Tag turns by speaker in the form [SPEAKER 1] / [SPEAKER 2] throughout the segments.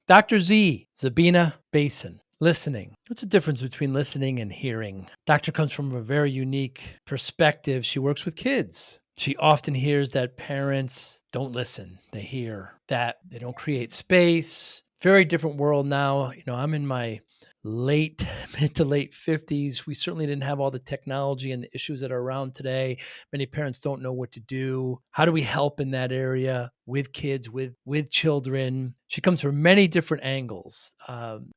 [SPEAKER 1] Dr. Z, Zabina, Bhasin. Listening. What's the difference between listening and hearing? Doctor comes from a very unique perspective. She works with kids. She often hears that parents don't listen. They hear that they don't create space. Very different world now. I'm in my mid to late 50s. We certainly didn't have all the technology and the issues that are around today. Many parents don't know what to do. How do we help in that area with kids, with children? She comes from many different angles.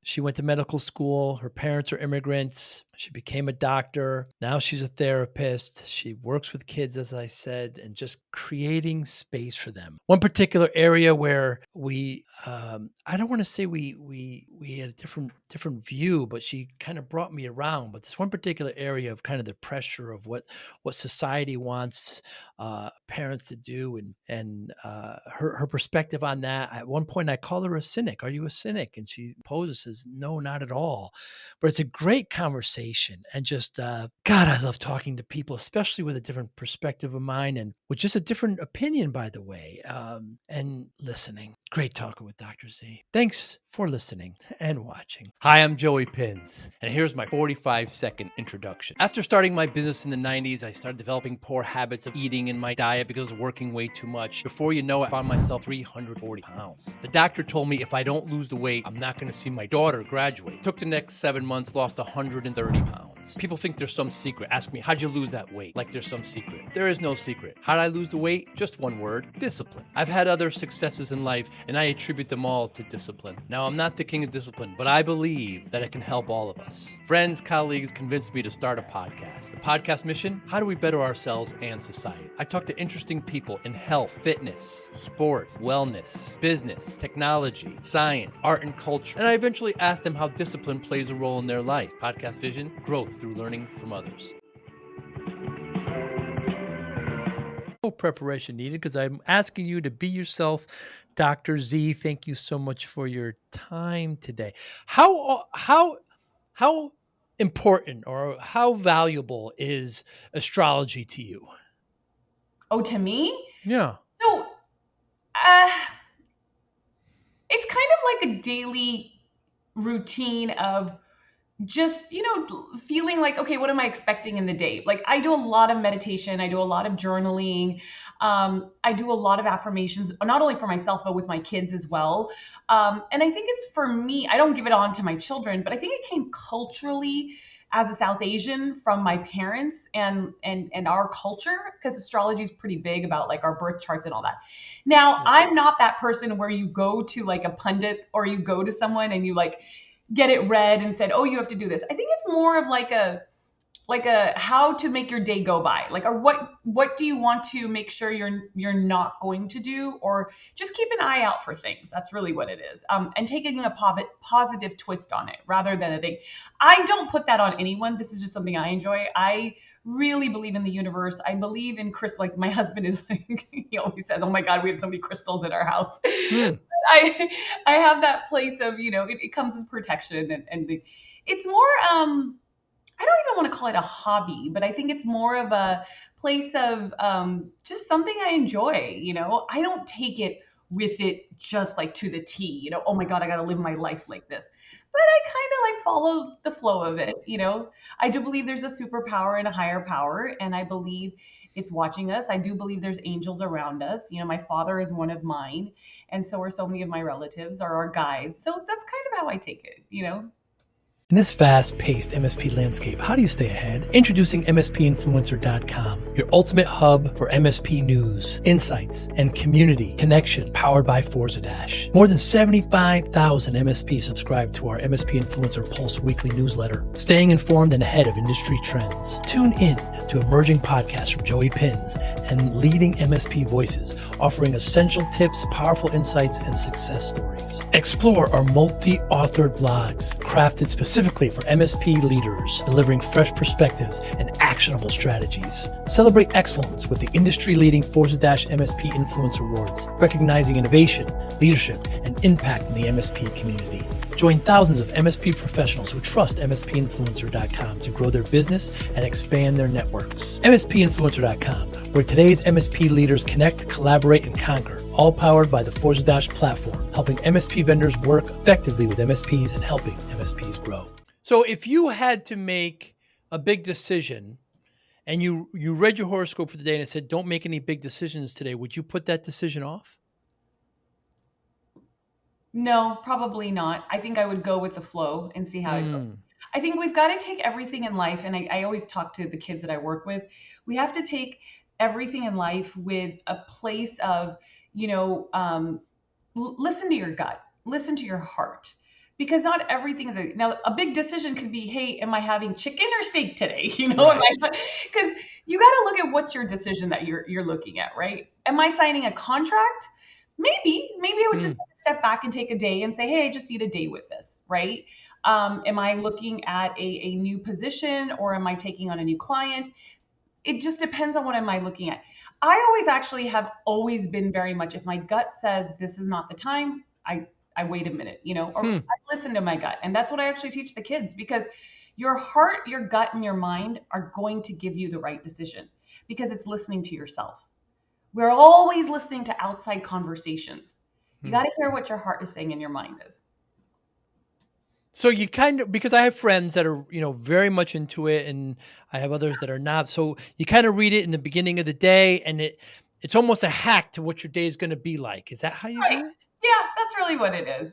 [SPEAKER 1] She went to medical school. Her parents are immigrants. She became a doctor. Now she's a therapist. She works with kids, as I said, and just creating space for them. One particular area where I don't want to say we had a different view, but she kind of brought me around. But this one particular area of kind of the pressure of what society wants parents to do, and her perspective on that. At one point, I called her a cynic. Are you a cynic? And she poses says, no, not at all. But it's a great conversation, and just God, I love talking to people, especially with a different perspective of mine, and with just a different opinion, by the way, and listening. Great talking with Dr. Z. Thanks for listening and watching. Hi, I'm Joey Pinz, and here's my 45-second introduction. After starting my business in the 90s, I started developing poor habits of eating in my diet because of working way too much. Before you know it, I found myself 340 pounds. The doctor told me if I don't lose the weight, I'm not going to see my daughter graduate. Took the next 7 months, lost 130 pounds. People think there's some secret. Ask me, how'd you lose that weight? Like there's some secret. There is no secret. How'd I lose the weight? Just one word, discipline. I've had other successes in life, and I attribute them all to discipline. Now, I'm not the king of discipline, but I believe that it can help all of us. Friends, colleagues convinced me to start a podcast. The podcast mission? How do we better ourselves and society? I talk to interesting people in health, fitness, sport, wellness, business, technology, science, art, and culture. And I eventually ask them how discipline plays a role in their life. Podcast vision, growth through learning from others. No preparation needed because I'm asking you to be yourself. Dr. Z, thank you so much for your time today. How important or how valuable is astrology to you?
[SPEAKER 2] Oh, to me?
[SPEAKER 1] Yeah.
[SPEAKER 2] So, it's kind of like a daily routine of just, feeling like, okay, what am I expecting in the day? Like I do a lot of meditation. I do a lot of journaling. I do a lot of affirmations, not only for myself, but with my kids as well. And I think it's for me, I don't give it on to my children, but I think it came culturally as a South Asian from my parents and our culture, because astrology is pretty big about like our birth charts and all that. Now, I'm not that person where you go to like a pundit or you go to someone and you like get it read and said, oh, you have to do this. I think it's more of like a how to make your day go by, like, or what do you want to make sure you're not going to do, or just keep an eye out for things. That's really what it is. And taking a positive twist on it rather than a thing. I don't put that on anyone. This is just something I enjoy. I really believe in the universe. I believe in crystal. Like my husband is like, he always says, oh my God, we have so many crystals in our house. I have that place of, it comes with protection and it's more, I don't even want to call it a hobby, but I think it's more of a place of just something I enjoy. I don't take it with it just like to the T, oh my God, I got to live my life like this. But I kind of like follow the flow of it. I do believe there's a superpower and a higher power, and I believe it's watching us. I do believe there's angels around us. My father is one of mine, and so are so many of my relatives are our guides. So that's kind of how I take it,
[SPEAKER 1] In this fast-paced MSP landscape, how do you stay ahead? Introducing MSPinfluencer.com, your ultimate hub for MSP news, insights, and community connection, powered by Forza Dash. More than 75,000 MSPs subscribe to our MSP Influencer Pulse weekly newsletter, staying informed and ahead of industry trends. Tune in to emerging podcasts from Joey Pinz and leading MSP voices, offering essential tips, powerful insights, and success stories. Explore our multi-authored blogs, crafted specifically for MSP leaders, delivering fresh perspectives and actionable strategies. Celebrate excellence with the industry-leading Forza-MSP Influencer Awards, recognizing innovation, leadership, and impact in the MSP community. Join thousands of MSP professionals who trust MSPinfluencer.com to grow their business and expand their network. networks. MSPinfluencer.com, where today's MSP leaders connect, collaborate, and conquer, all powered by the Forza Dash platform, helping MSP vendors work effectively with MSPs and helping MSPs grow. So if you had to make a big decision and you read your horoscope for the day and it said, don't make any big decisions today, would you put that decision off?
[SPEAKER 2] No, probably not. I think I would go with the flow and see how it goes. I think we've got to take everything in life, and I always talk to the kids that I work with. We have to take everything in life with a place of, listen to your gut, listen to your heart, because not everything is now a big decision could be, hey, am I having chicken or steak today?
[SPEAKER 1] Right.
[SPEAKER 2] Because you got to look at what's your decision that you're looking at, right? Am I signing a contract? Maybe I would just step back and take a day and say, hey, I just need a day with this, right? Am I looking at a new position, or am I taking on a new client? It just depends on what am I looking at. I always actually have always been very much, if my gut says this is not the time, I wait a minute, or I listen to my gut. And that's what I actually teach the kids, because your heart, your gut, and your mind are going to give you the right decision, because it's listening to yourself. We're always listening to outside conversations. You got to hear what your heart is saying and your mind is.
[SPEAKER 1] So you kind of, because I have friends that are, very much into it, and I have others that are not. So you kind of read it in the beginning of the day, and it's almost a hack to what your day is going to be like. Is that how you do it?
[SPEAKER 2] Yeah, that's really what it is.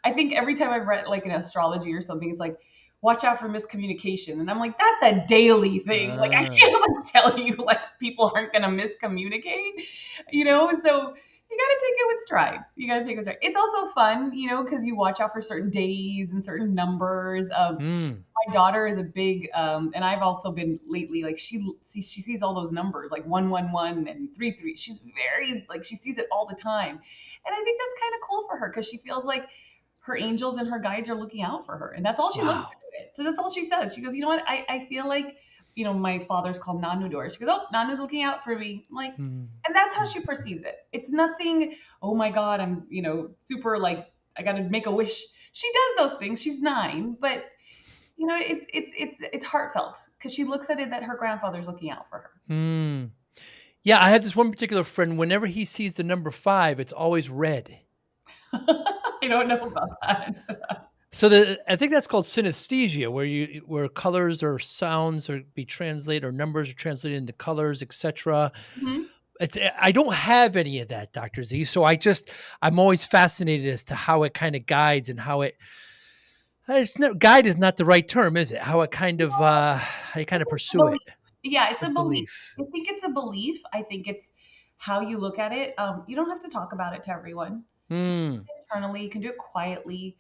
[SPEAKER 2] I think every time I've read like an astrology or something, it's like, watch out for miscommunication. And I'm like, that's a daily thing. Like, I can't tell you like people aren't going to miscommunicate, so you got to take it with stride. It's also fun, because you watch out for certain days and certain numbers of, my daughter is a big, and I've also been lately, like she sees all those numbers, like 111 and 33. She's very, like, she sees it all the time. And I think that's kind of cool for her, because she feels like her angels and her guides are looking out for her. And that's all she looks at. So that's all she says. She goes, you know what? I feel like, my father's called Nanudor. She goes, oh, Nanu's looking out for me. I'm like, and that's how she perceives it. It's nothing, oh my God, I'm, super like, I got to make a wish. She does those things. She's 9, but it's heartfelt, because she looks at it that her grandfather's looking out for her.
[SPEAKER 1] Yeah, I have this one particular friend. Whenever he sees the number 5, it's always red.
[SPEAKER 2] I don't know about that.
[SPEAKER 1] So I think that's called synesthesia, where colors or sounds are be translated, or numbers are translated into colors, etc. I don't have any of that, Dr. Z. So I'm always fascinated as to how it kind of guides, and how guide is not the right term, is it? How it kind of how you kind of pursue it.
[SPEAKER 2] Yeah, it's a belief. I think it's a belief. I think it's how you look at it. You don't have to talk about it to everyone. Internally, you can do it quietly.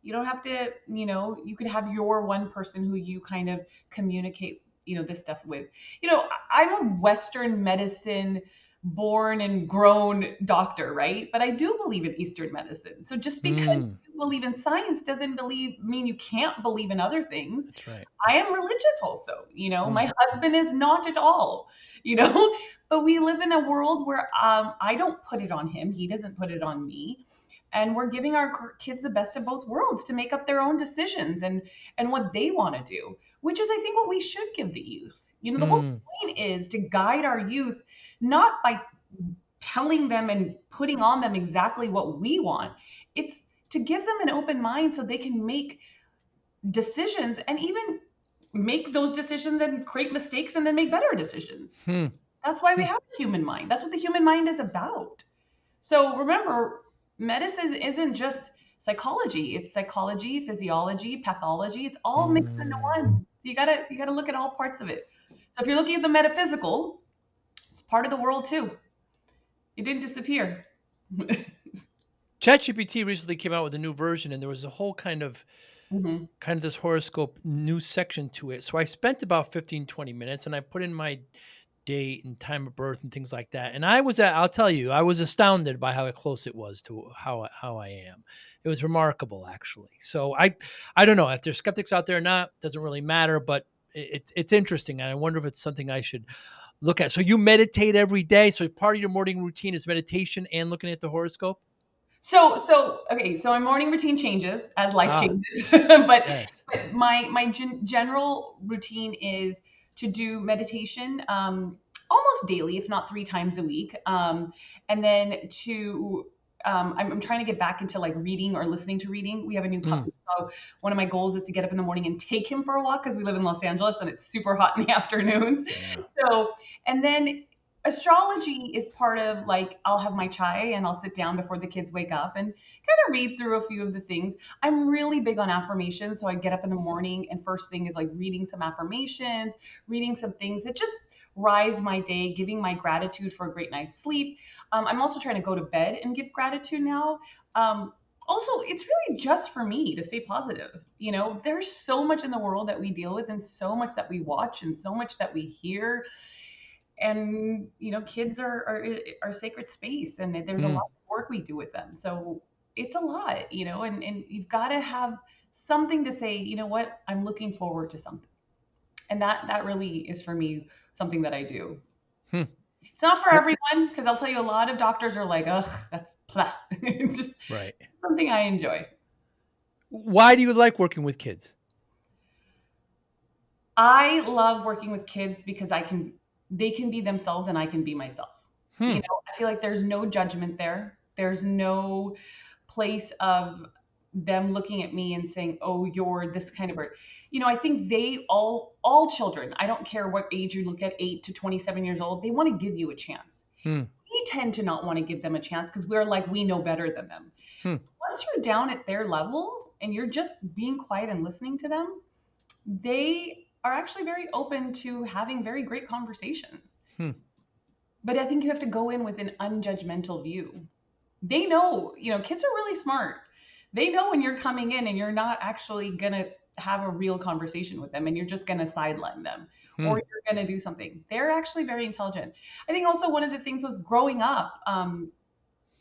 [SPEAKER 2] You don't have to, you could have your one person who you kind of communicate, this stuff with. I'm a Western medicine born and grown doctor, right? But I do believe in Eastern medicine. So just because you believe in science doesn't mean you can't believe in other things.
[SPEAKER 1] That's right.
[SPEAKER 2] I am religious also, my husband is not at all, but we live in a world where I don't put it on him. He doesn't put it on me. And we're giving our kids the best of both worlds to make up their own decisions and what they want to do, which is, I think, what we should give the youth. The whole point is to guide our youth, not by telling them and putting on them exactly what we want. It's to give them an open mind so they can make decisions, and even make those decisions and create mistakes and then make better decisions. That's why we have the human mind. That's what the human mind is about. So remember, medicine isn't just psychology. It's psychology, physiology, pathology. It's all mixed into one. You gotta look at all parts of it. So if you're looking at the metaphysical, it's part of the world too. It didn't disappear.
[SPEAKER 1] ChatGPT recently came out with a new version, and there was a whole kind of this horoscope new section to it. So I spent about 15, 20 minutes, and I put in my date and time of birth and things like that. And I'll tell you, I was astounded by how close it was to how I am. It was remarkable, actually. So I don't know if there's skeptics out there or not, doesn't really matter, but it's interesting. And I wonder if it's something I should look at. So you meditate every day. So part of your morning routine is meditation and looking at the horoscope.
[SPEAKER 2] So my morning routine changes as life changes, but
[SPEAKER 1] yes.
[SPEAKER 2] but my general routine is to do meditation almost daily, if not 3 times a week. And then I'm trying to get back into like reading or listening to reading. We have a new
[SPEAKER 1] Mm.
[SPEAKER 2] puppy. So one of my goals is to get up in the morning and take him for a walk because we live in Los Angeles and it's super hot in the afternoons.
[SPEAKER 1] Yeah.
[SPEAKER 2] So, and then astrology is part of like, I'll have my chai and I'll sit down before the kids wake up and kind of read through a few of the things. I'm really big on affirmations. So I get up in the morning and first thing is like reading some affirmations, reading some things that just rise my day, giving my gratitude for a great night's sleep. I'm also trying to go to bed and give gratitude now. Also, it's really just for me to stay positive. You know, there's so much in the world that we deal with and so much that we watch and so much that we hear. And, you know, kids are sacred space and there's a
[SPEAKER 1] Mm.
[SPEAKER 2] lot of work we do with them. So it's a lot, you know, and you've got to have something to say, you know what, I'm looking forward to something. And that really is for me something that I do.
[SPEAKER 1] Hmm.
[SPEAKER 2] It's not for
[SPEAKER 1] Well,
[SPEAKER 2] everyone because I'll tell you a lot of doctors are like, ugh, that's blah. It's just
[SPEAKER 1] right.
[SPEAKER 2] something I enjoy.
[SPEAKER 1] Why do you like working with kids?
[SPEAKER 2] I love working with kids because they can be themselves and I can be myself. You
[SPEAKER 1] Hmm.
[SPEAKER 2] know, I feel like there's no judgment there. There's no place of them looking at me and saying, "Oh, you're this kind of bird." You know, I think they all children, I don't care what age you look at, 8 to 27 years old, they want to give you a chance.
[SPEAKER 1] Hmm.
[SPEAKER 2] We tend to not want to give them a chance because we're like we know better than them.
[SPEAKER 1] Hmm.
[SPEAKER 2] Once you're down at their level and you're just being quiet and listening to them, they are actually very open to having very great conversations.
[SPEAKER 1] Hmm.
[SPEAKER 2] But I think you have to go in with an unjudgmental view. They know, you know, kids are really smart. They know when you're coming in and you're not actually going to have a real conversation with them and you're just going to sideline them
[SPEAKER 1] Hmm.
[SPEAKER 2] or you're going to do something. They're actually very intelligent. I think also one of the things was growing up,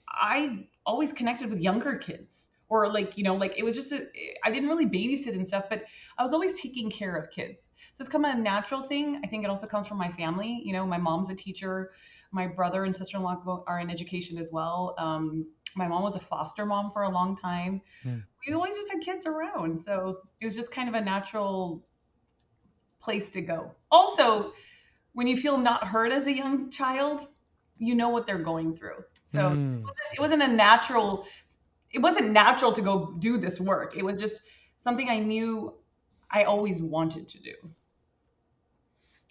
[SPEAKER 2] I always connected with younger kids or like, you know, like it was just, I didn't really babysit and stuff, but I was always taking care of kids. So it's come a natural thing. I think it also comes from my family. You know, my mom's a teacher. My brother and sister-in-law are in education as well. My mom was a foster mom for a long time.
[SPEAKER 1] Hmm.
[SPEAKER 2] We always just had kids around. So it was just kind of a natural place to go. Also, when you feel not heard as a young child, you know what they're going through. So
[SPEAKER 1] Hmm.
[SPEAKER 2] it wasn't a natural it wasn't natural to go do this work. It was just something I knew I always wanted to do.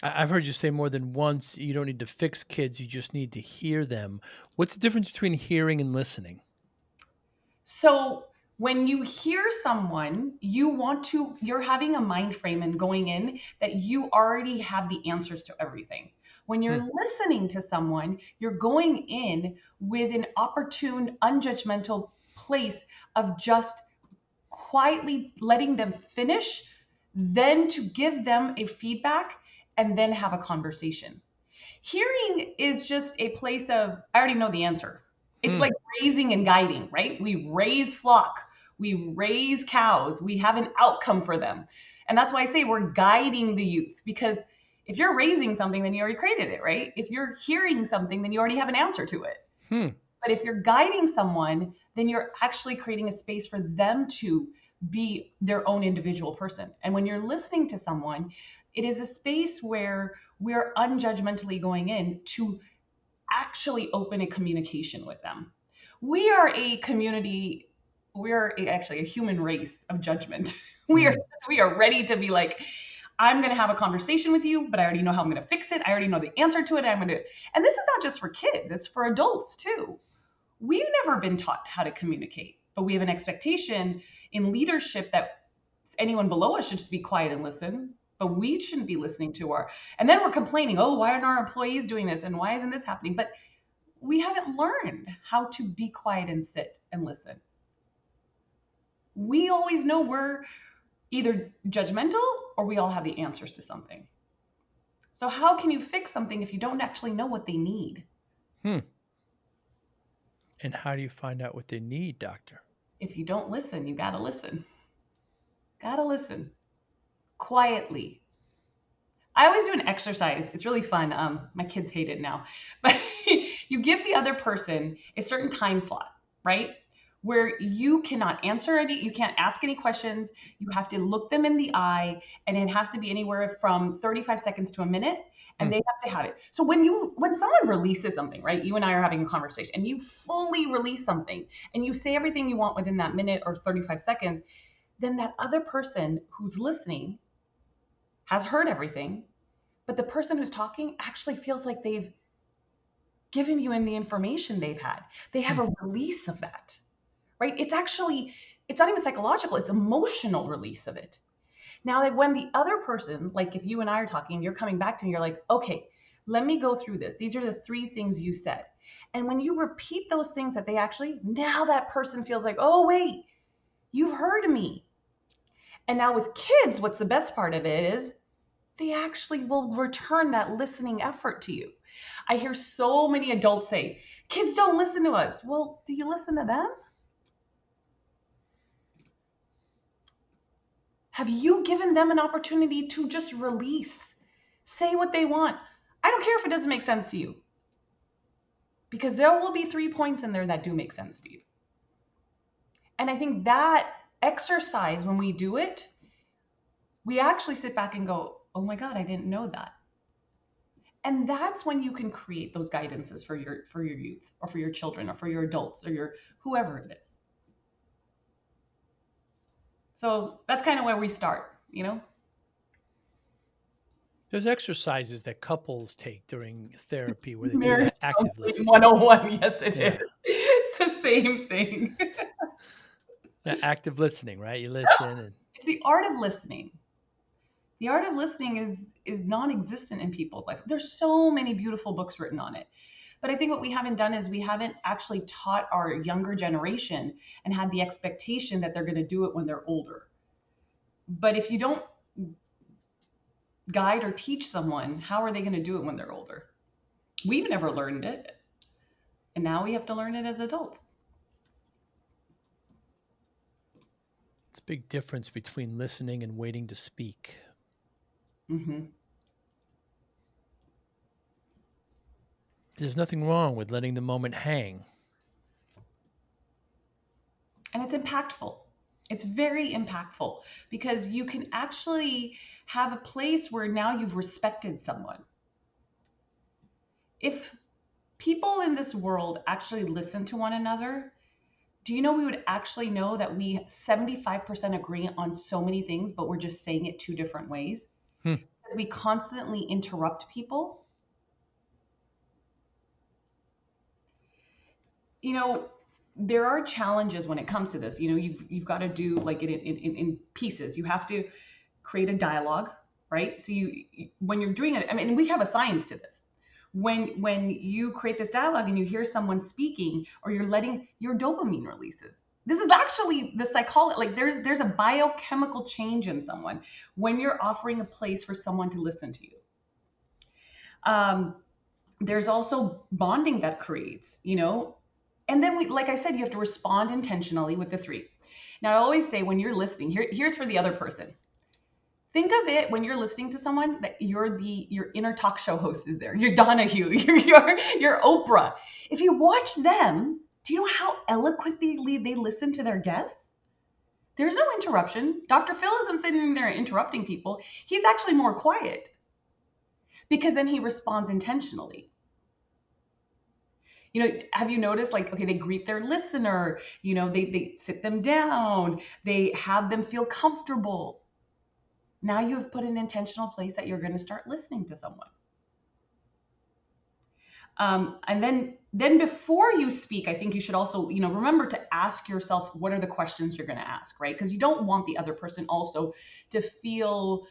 [SPEAKER 1] I've heard you say more than once you don't need to fix kids, you just need to hear them. What's the difference between hearing and listening?
[SPEAKER 2] So when you hear someone, you're having a mind frame and going in that you already have the answers to everything. When
[SPEAKER 1] Hmm.
[SPEAKER 2] you're listening to someone, you're going in with an opportune, unjudgmental place of just quietly letting them finish, then to give them a feedback and then have a conversation. Hearing is just a place of, I already know the answer. It's
[SPEAKER 1] Hmm.
[SPEAKER 2] like raising and guiding, right? We raise flock, we raise cows, we have an outcome for them. And that's why I say we're guiding the youth because if you're raising something, then you already created it, right? If you're hearing something, then you already have an answer to it.
[SPEAKER 1] Hmm.
[SPEAKER 2] But if you're guiding someone, then you're actually creating a space for them to be their own individual person. And when you're listening to someone, it is a space where we're unjudgmentally going in to actually open a communication with them. We are a community, actually a human race of judgment. We are
[SPEAKER 1] Hmm.
[SPEAKER 2] we are ready to be like, I'm going to have a conversation with you, but I already know how I'm going to fix it. I already know the answer to it. I'm going to, and this is not just for kids, it's for adults too. We've never been taught how to communicate, but we have an expectation in leadership that anyone below us should just be quiet and listen. But we shouldn't be listening to our, and then we're complaining, oh, why aren't our employees doing this? And why isn't this happening? But we haven't learned how to be quiet and sit and listen. We always know we're either judgmental or we all have the answers to something. So, how can you fix something if you don't actually know what they need?
[SPEAKER 1] Hmm. And how do you find out what they need, doctor?
[SPEAKER 2] If you don't listen, you gotta listen. Gotta listen quietly. I always do an exercise. It's really fun. My kids hate it now, but you give the other person a certain time slot, right? where you cannot answer you can't ask any questions. You have to look them in the eye, and it has to be anywhere from 35 seconds to a minute, and they have to have it. So when someone releases something, right? You and I are having a conversation, and you fully release something, and you say everything you want within that minute or 35 seconds, then that other person who's listening has heard everything, but the person who's talking actually feels like they've given you in the information they've had. They have a release of that, right? It's not even psychological, it's emotional release of it. Now, like when the other person, like if you and I are talking, you're coming back to me, you're like, okay, let me go through this. These are the 3 things you said. And when you repeat those things that now that person feels like, oh, wait, you've heard me. And now with kids, what's the best part of it is they actually will return that listening effort to you. I hear so many adults say, kids don't listen to us. Well, do you listen to them? Have you given them an opportunity to just release, say what they want? I don't care if it doesn't make sense to you, because there will be 3 points in there that do make sense to you. And I think that exercise, when we do it, we actually sit back and go, oh my God, I didn't know that. And that's when you can create those guidances for your youth, or for your children, or for your adults, or your whoever it is. So that's kind of where we start, you know?
[SPEAKER 1] There's exercises that couples take during therapy where they do that active listening.
[SPEAKER 2] 101, yes, it is. It's the same thing.
[SPEAKER 1] Active listening, right? You listen. And
[SPEAKER 2] It's the art of listening. The art of listening is non-existent in people's life. There's so many beautiful books written on it. But I think what we haven't done is we haven't actually taught our younger generation and had the expectation that they're going to do it when they're older. But if you don't guide or teach someone, how are they going to do it when they're older? We've never learned it. And now we have to learn it as adults.
[SPEAKER 1] it's a big difference between listening and waiting to speak.
[SPEAKER 2] Mm-hmm.
[SPEAKER 1] There's nothing wrong with letting the moment hang.
[SPEAKER 2] And it's impactful. It's very impactful, because you can actually have a place where now you've respected someone. If people in this world actually listen to one another, do you know we would actually know that we 75% agree on so many things, but we're just saying it 2 different ways? Because we constantly interrupt people. You know, there are challenges when it comes to this. You know, you've got to do like it in pieces. You have to create a dialogue, right? So when you're doing it, I mean, we have a science to this. When you create this dialogue and you hear someone speaking, or you're letting your dopamine releases. This is actually the psychology. Like there's a biochemical change in someone when you're offering a place for someone to listen to you. There's also bonding that creates, you know. And then like I said, you have to respond intentionally with the 3. Now I always say, when you're listening, here's for the other person. Think of it when you're listening to someone that your inner talk show host is there. You're Donahue, you're Oprah. If you watch them, do you know how eloquently they listen to their guests? There's no interruption. Dr. Phil isn't sitting there interrupting people. He's actually more quiet, because then he responds intentionally. You know, have you noticed, like, okay, they greet their listener, you know, they sit them down, they have them feel comfortable. Now you have put an intentional place that you're going to start listening to someone. And then before you speak, I think you should also, you know, remember to ask yourself, what are the questions you're going to ask, right? Because you don't want the other person also to feel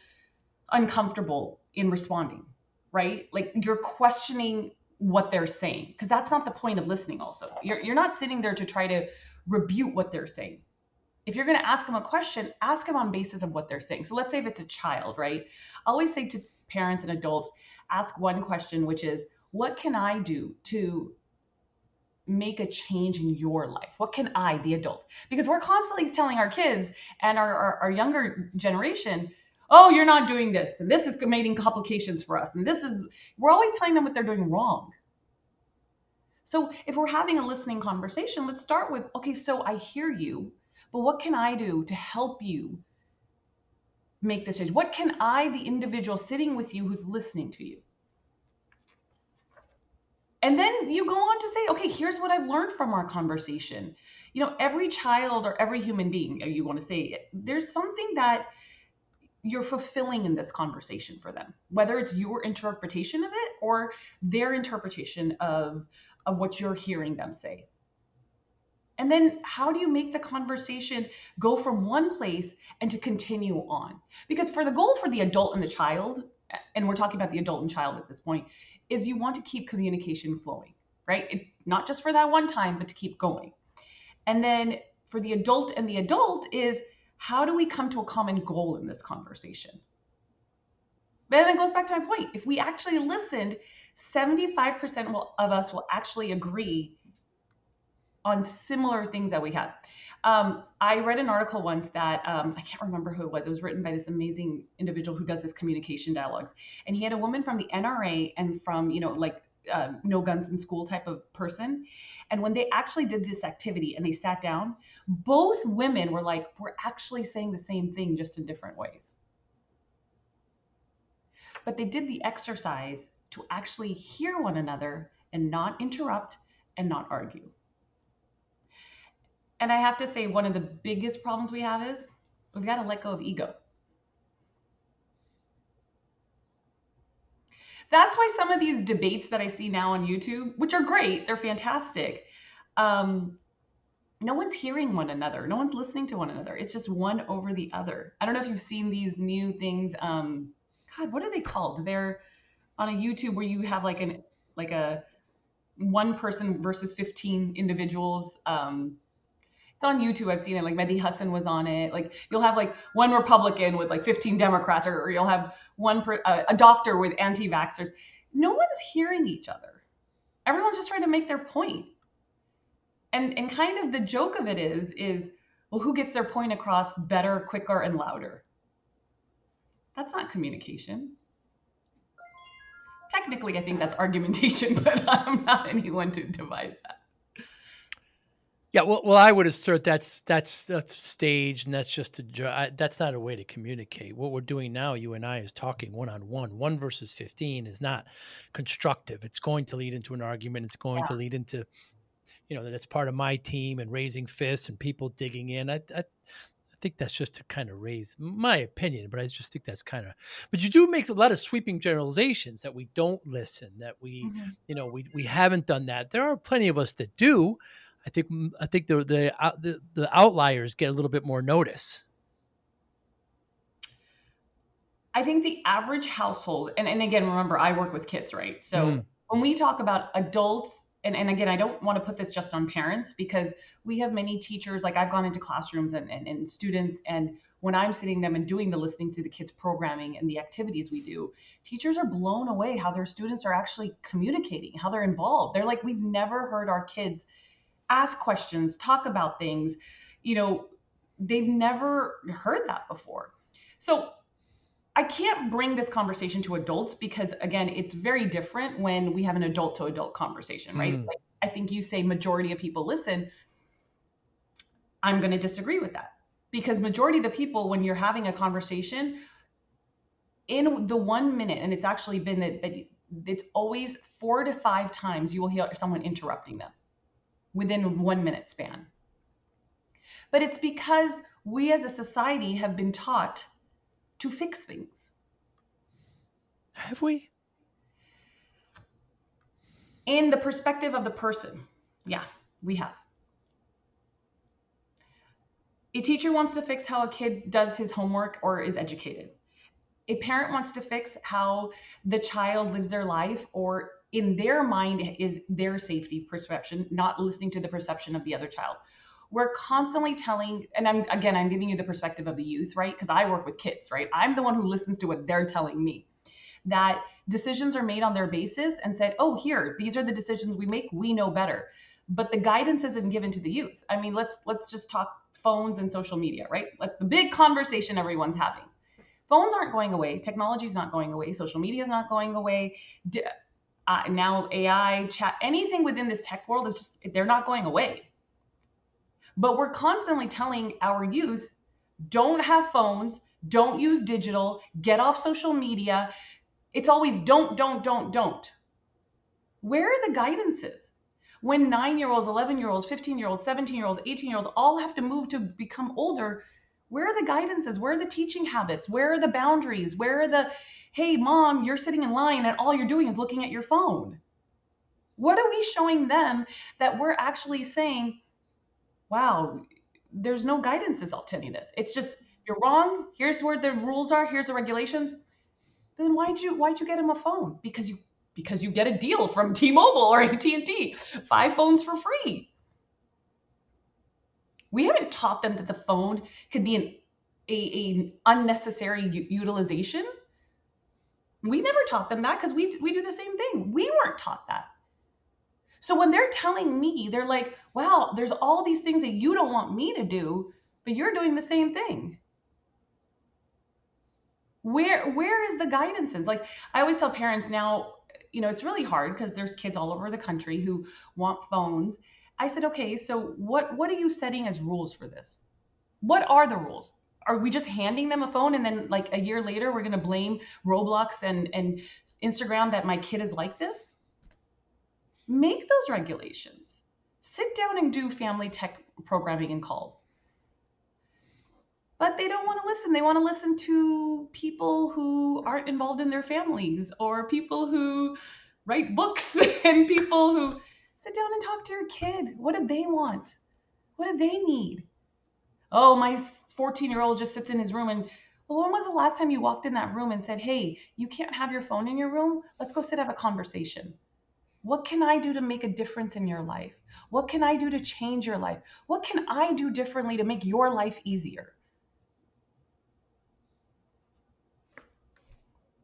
[SPEAKER 2] uncomfortable in responding, right? Like you're questioning what they're saying, because that's not the point of listening. Also, you're not sitting there to try to rebuke what they're saying. If you're going to ask them a question, ask them on basis of what they're saying. So let's say if it's a child, right? I always say to parents and adults, ask one question, which is, what can I do to make a change in your life? What can I, the adult? Because we're constantly telling our kids and our younger generation, oh, you're not doing this, and this is making complications for us, and we're always telling them what they're doing wrong. So if we're having a listening conversation, let's start with, okay, so I hear you, but what can I do to help you make this change? What can I, the individual sitting with you who's listening to you? And then you go on to say, okay, here's what I've learned from our conversation. Every child or every human being, you want to say, there's something that you're fulfilling in this conversation for them, whether it's your interpretation of it or their interpretation of what you're hearing them say. And then how do you make the conversation go from one place and to continue on? Because for the goal for the adult and the child, and we're talking about the adult and child at this point, is you want to keep communication flowing, right? Not just for that one time, but to keep going. And then for the adult and the adult is, how do we come to a common goal in this conversation? But then it goes back to my point. If we actually listened, 75% of us will actually agree on similar things that we have. I read an article once that I can't remember who it was. It was written by this amazing individual who does this communication dialogues. And he had a woman from the NRA and from, no guns in school type of person. And when they actually did this activity and they sat down, both women were like, we're actually saying the same thing, just in different ways. But they did the exercise to actually hear one another and not interrupt and not argue. And I have to say, one of the biggest problems we have is we've got to let go of ego. That's why some of these debates that I see now on YouTube, which are great, they're fantastic. No one's hearing one another. No one's listening to one another. It's just one over the other. I don't know if you've seen these new things. God, what are they called? They're on a YouTube where you have like a one person versus 15 individuals. It's on YouTube. I've seen it. Like Mehdi Hassan was on it. Like you'll have like one Republican with like 15 Democrats, or you'll have a doctor with anti-vaxxers. No one's hearing each other. Everyone's just trying to make their point. And kind of the joke of it is, well, who gets their point across better, quicker, and louder? That's not communication. Technically, I think that's argumentation, but I'm not anyone to devise that.
[SPEAKER 1] Yeah, well, I would assert that's staged, and that's just that's not a way to communicate. What we're doing now, you and I, is talking one-on-one. 1 versus 15 is not constructive. It's going to lead into an argument. It's going to lead into, that's part of my team and raising fists and people digging in. I think that's just to kind of raise my opinion, but I just think that's but you do make a lot of sweeping generalizations that we don't listen, that we haven't done that. There are plenty of us that do. I think the outliers get a little bit more notice.
[SPEAKER 2] I think the average household, and again, remember, I work with kids, right? So when we talk about adults, and again, I don't want to put this just on parents, because we have many teachers, like I've gone into classrooms and students, and when I'm sitting them and doing the listening to the kids programming and the activities we do, teachers are blown away how their students are actually communicating, how they're involved. They're like, we've never heard our kids ask questions, talk about things. They've never heard that before. So I can't bring this conversation to adults because, again, it's very different when we have an adult to adult conversation, right? Like, I think you say majority of people listen. I'm going to disagree with that, because majority of the people, when you're having a conversation in the 1 minute, and it's actually been that it's always 4 to 5 times you will hear someone interrupting them within 1 minute span. But it's because we as a society have been taught to fix things.
[SPEAKER 1] Have we?
[SPEAKER 2] In the perspective of the person. Yeah, we have. A teacher wants to fix how a kid does his homework or is educated. A parent wants to fix how the child lives their life, or in their mind is their safety perception, not listening to the perception of the other child. We're constantly telling, and I'm giving you the perspective of the youth, right? Because I work with kids, right? I'm the one who listens to what they're telling me. That decisions are made on their basis and said, oh, here, these are the decisions we make. We know better. But the guidance isn't given to the youth. I mean, let's just talk phones and social media, right? Like the big conversation everyone's having. Phones aren't going away. Technology is not going away. Social media is not going away. Now AI, chat, anything within this tech world is just, they're not going away. But we're constantly telling our youth, don't have phones, don't use digital, get off social media. It's always don't. Where are the guidances? When 9-year-olds, 11-year-olds, 15-year-olds, 17-year-olds, 18-year-olds all have to move to become older, where are the guidances? Where are the teaching habits? Where are the boundaries? Where are the, hey, mom, you're sitting in line and all you're doing is looking at your phone? What are we showing them that we're actually saying, wow, there's no guidances all telling this. It's just, you're wrong. Here's where the rules are. Here's the regulations. Then why'd you get him a phone? Because you get a deal from T-Mobile or AT&T, 5 phones for free. We haven't taught them that the phone could be an unnecessary utilization. We never taught them that because we do the same thing. We weren't taught that. So when they're telling me, they're like, wow, there's all these things that you don't want me to do, but you're doing the same thing. Where is the guidances? Like, I always tell parents now, it's really hard because there's kids all over the country who want phones. I said, okay, so what are you setting as rules for this? What are the rules? Are we just handing them a phone and then like a year later we're going to blame Roblox and Instagram that my kid is like this? Make those regulations. Sit down and do family tech programming and calls. But they don't want to listen. They want to listen to people who aren't involved in their families, or people who write books, and people who sit down and talk to your kid. What do they want? What do they need? Oh, my 14-year-old just sits in his room and, well, when was the last time you walked in that room and said, hey, you can't have your phone in your room? Let's go sit have a conversation. What can I do to make a difference in your life? What can I do to change your life? What can I do differently to make your life easier?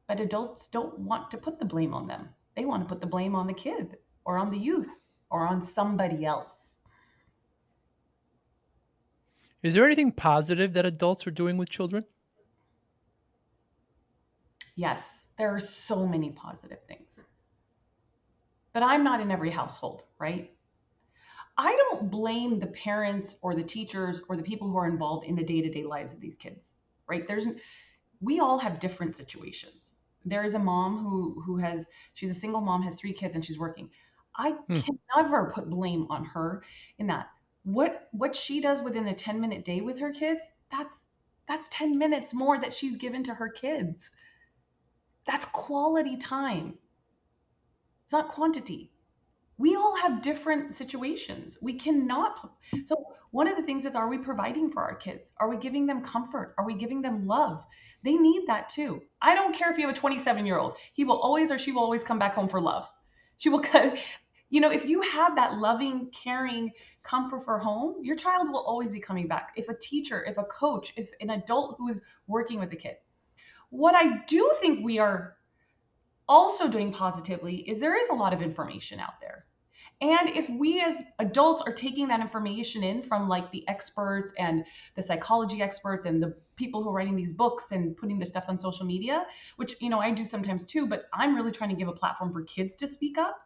[SPEAKER 2] But adults don't want to put the blame on them. They want to put the blame on the kid or on the youth or on somebody else.
[SPEAKER 1] Is there anything positive that adults are doing with children?
[SPEAKER 2] Yes, there are so many positive things. But I'm not in every household, right? I don't blame the parents or the teachers or the people who are involved in the day-to-day lives of these kids, right? We all have different situations. There is a mom she's a single mom, has 3 kids, and she's working. I can never put blame on her in that. What she does within a 10-minute day with her kids, that's 10 minutes more that she's given to her kids. That's quality time. It's not quantity. We all have different situations. We cannot. So one of the things is, are we providing for our kids? Are we giving them comfort? Are we giving them love? They need that too. I don't care if you have a 27-year-old. He will always, or she will always come back home for love. She will, if you have that loving, caring comfort for home, your child will always be coming back. If a teacher, if a coach, if an adult who is working with a kid. What I do think we are also doing positively is there is a lot of information out there. And if we as adults are taking that information in from like the experts and the psychology experts and the people who are writing these books and putting this stuff on social media, which, I do sometimes too, but I'm really trying to give a platform for kids to speak up.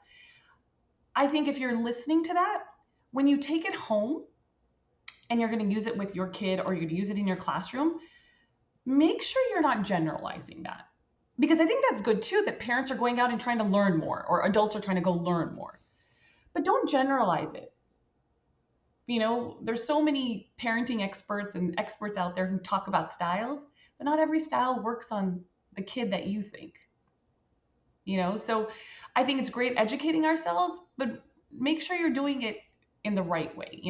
[SPEAKER 2] I think if you're listening to that, when you take it home and you're going to use it with your kid or you're going to use it in your classroom, make sure you're not generalizing that. Because I think that's good too, that parents are going out and trying to learn more, or adults are trying to go learn more. But don't generalize it. There's so many parenting experts and experts out there who talk about styles, but not every style works on the kid that you think. So I think it's great educating ourselves, but make sure you're doing it in the right way.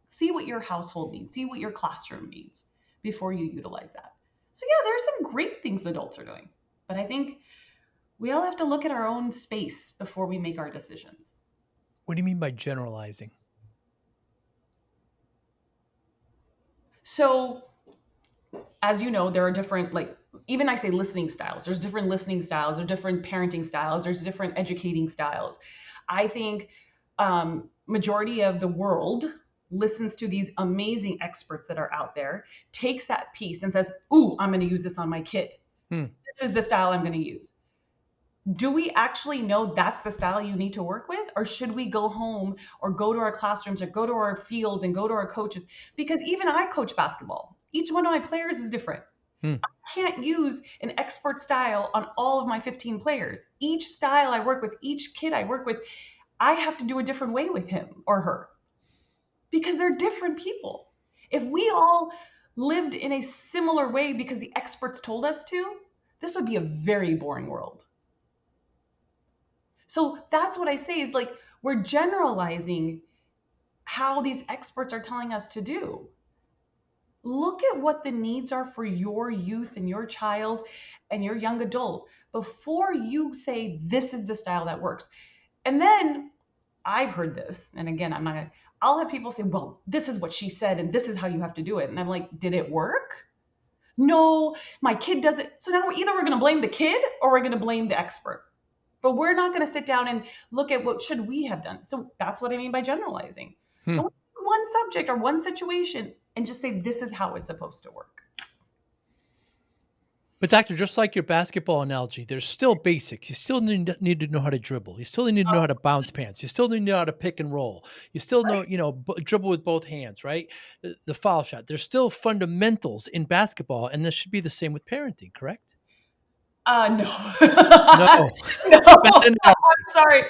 [SPEAKER 2] See what your household needs, see what your classroom needs before you utilize that. So yeah, there are some great things adults are doing, but I think we all have to look at our own space before we make our decisions.
[SPEAKER 1] What do you mean by generalizing?
[SPEAKER 2] So, as you know, there are different, even I say listening styles. There's different listening styles. There's different parenting styles. There's different educating styles. I think majority of the world listens to these amazing experts that are out there, takes that piece and says, ooh, I'm going to use this on my kid. This is the style I'm going to use. Do we actually know that's the style you need to work with? Or should we go home or go to our classrooms or go to our fields and go to our coaches? Because even I coach basketball. Each one of my players is different.
[SPEAKER 1] Hmm.
[SPEAKER 2] I can't use an expert style on all of my 15 players. Each style I work with, each kid I work with, I have to do a different way with him or her because they're different people. If we all lived in a similar way because the experts told us to, this would be a very boring world. So that's what I say is like, we're generalizing how these experts are telling us to do. Look at what the needs are for your youth and your child and your young adult before you say, this is the style that works. And then I've heard this, and again, I'll have people say, well, this is what she said, and this is how you have to do it. And I'm like, did it work? No, my kid does it. So now either we're going to blame the kid or we're going to blame the expert. But we're not going to sit down and look at what should we have done. So that's what I mean by generalizing. Don't pick one subject or one situation and just say, this is how it's supposed to work.
[SPEAKER 1] But doctor, just like your basketball analogy, there's still basics. You still need to know how to dribble. You still need to know how to bounce pants. You still need to know how to pick and roll. You still know, dribble with both hands, right? The foul shot. There's still fundamentals in basketball, and this should be the same with parenting, correct?
[SPEAKER 2] No.
[SPEAKER 1] No.
[SPEAKER 2] No. I'm sorry.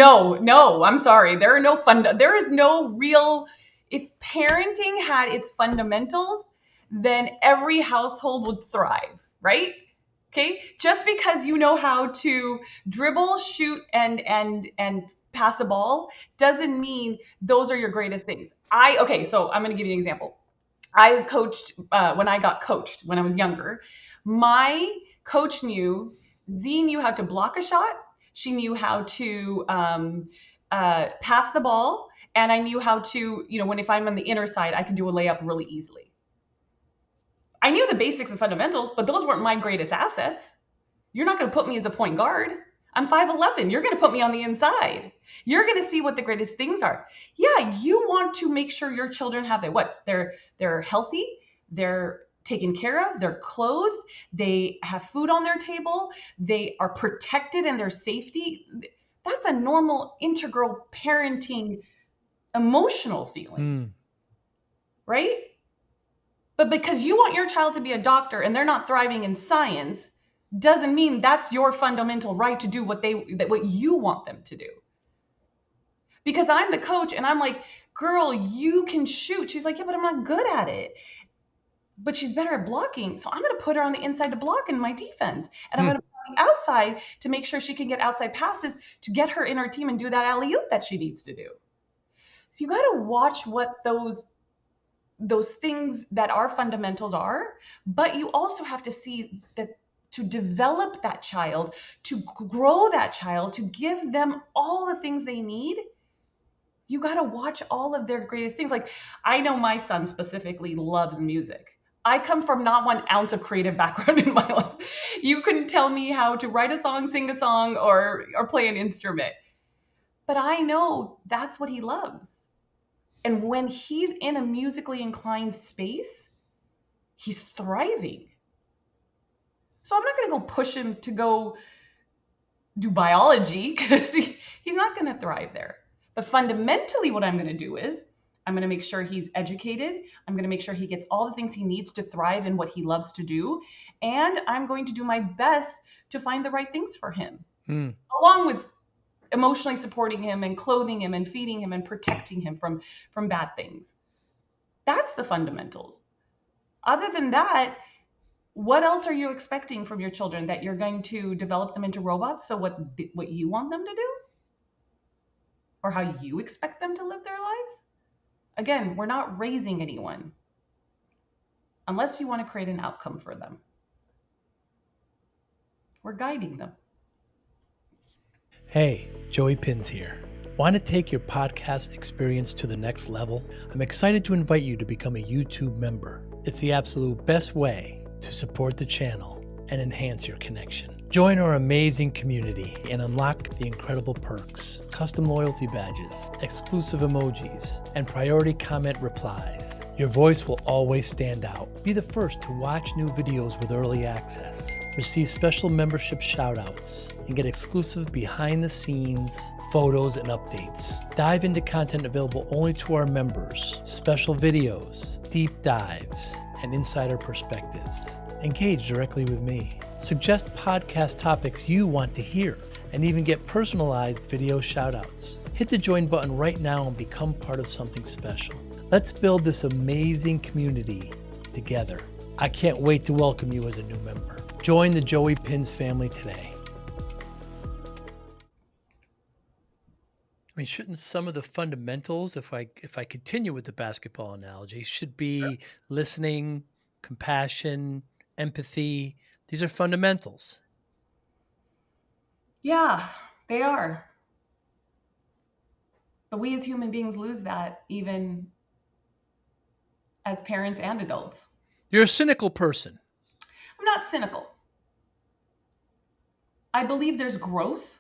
[SPEAKER 2] No, I'm sorry. There is no real, if parenting had its fundamentals, then every household would thrive, right? Okay. Just because you know how to dribble, shoot, and pass a ball doesn't mean those are your greatest things. So I'm going to give you an example. I coached when I got coached when I was younger. My coach Z knew how to block a shot. She knew how to pass the ball. And I knew how to, if I'm on the inner side, I could do a layup really easily. I knew the basics and fundamentals, but those weren't my greatest assets. You're not going to put me as a point guard. I'm 5'11". You're going to put me on the inside. You're going to see what the greatest things are. Yeah, you want to make sure your children have they're healthy, they're taken care of, they're clothed, they have food on their table, they are protected in their safety. That's a normal, integral parenting emotional feeling, right? But because you want your child to be a doctor and they're not thriving in science, doesn't mean that's your fundamental right to do what you want them to do. Because I'm the coach and I'm like, girl, you can shoot. She's like, yeah, but I'm not good at it. But she's better at blocking. So I'm going to put her on the inside to block in my defense. And I'm going to put her on the outside to make sure she can get outside passes to get her in her team and do that alley-oop that she needs to do. So you got to watch what those things that are fundamentals are, but you also have to see that to develop that child, to grow that child, to give them all the things they need, you got to watch all of their greatest things. Like, I know my son specifically loves music. I come from not 1 ounce of creative background in my life. You couldn't tell me how to write a song, sing a song, or play an instrument. But I know that's what he loves. And when he's in a musically inclined space, he's thriving. So I'm not going to go push him to go do biology because he's not going to thrive there. But fundamentally, what I'm going to do is I'm going to make sure he's educated. I'm going to make sure he gets all the things he needs to thrive in what he loves to do. And I'm going to do my best to find the right things for him, along with emotionally supporting him and clothing him and feeding him and protecting him from bad things. That's the fundamentals. Other than that, what else are you expecting from your children? That you're going to develop them into robots? So what you want them to do? Or how you expect them to live their lives? Again, we're not raising anyone unless you want to create an outcome for them. We're guiding them.
[SPEAKER 1] Hey, Joey Pinz here. Want to take your podcast experience to the next level? I'm excited to invite you to become a YouTube member. It's the absolute best way to support the channel and enhance your connection. Join our amazing community and unlock the incredible perks, custom loyalty badges, exclusive emojis, and priority comment replies. Your voice will always stand out. Be the first to watch new videos with early access, receive special membership shoutouts, and get exclusive behind-the-scenes photos and updates. Dive into content available only to our members, special videos, deep dives, and insider perspectives. Engage directly with me. Suggest podcast topics you want to hear, and even get personalized video shoutouts. Hit the join button right now and become part of something special. Let's build this amazing community together. I can't wait to welcome you as a new member. Join the Joey Pinz family today. I mean, shouldn't some of the fundamentals, if I continue with the basketball analogy, should be listening, compassion, empathy? These are fundamentals.
[SPEAKER 2] Yeah, they are. But we as human beings lose that even as parents and adults.
[SPEAKER 1] You're a cynical person.
[SPEAKER 2] I'm not cynical. I believe there's growth.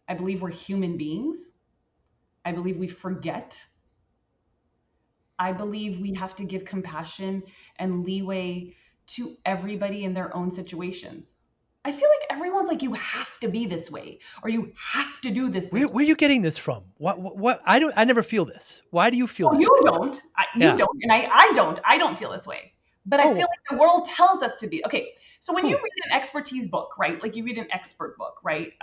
[SPEAKER 2] I believe we're human beings. I believe we forget. I believe we have to give compassion and leeway to everybody in their own situations. I feel like everyone's like, you have to be this way, or you have to do this.
[SPEAKER 1] Where are you getting this from? What? I never feel this. Why do you feel that?
[SPEAKER 2] You don't. You don't. And I don't. I don't feel this way. But I feel like the world tells us to be. Okay. So when you read an expertise book, right? Like you read an expert book, right?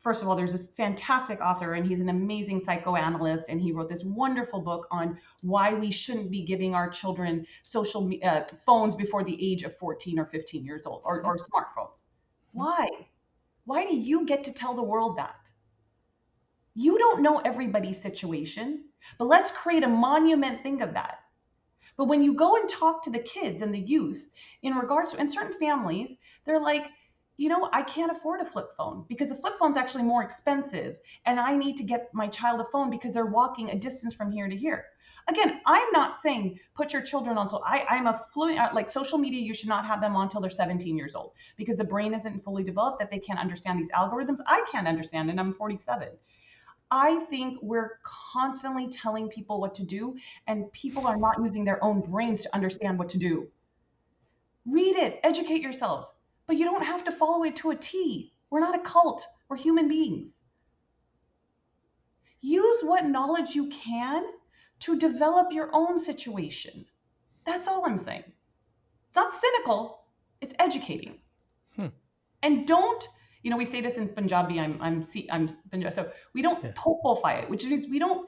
[SPEAKER 2] First of all, there's this fantastic author, and he's an amazing psychoanalyst, and he wrote this wonderful book on why we shouldn't be giving our children phones before the age of 14 or 15 years old, or smartphones. Why? Why do you get to tell the world that? You don't know everybody's situation, but let's create a monument thing of that. But when you go and talk to the kids and the youth in regards to, in certain families, they're like, I can't afford a flip phone because the flip phone's actually more expensive, and I need to get my child a phone because they're walking a distance from here to here. Again, I'm not saying put your children on. So I'm a fluent, like social media, you should not have them on until they're 17 years old because the brain isn't fully developed, that they can't understand these algorithms. I can't understand, and I'm 47. I think we're constantly telling people what to do, and people are not using their own brains to understand what to do. Read it, educate yourselves. But you don't have to follow it to a T. We're not a cult. We're human beings. Use what knowledge you can to develop your own situation. That's all I'm saying. It's not cynical. It's educating. And don't, we say this in Punjabi. I'm Punjabi. So we don't topify it, which means we don't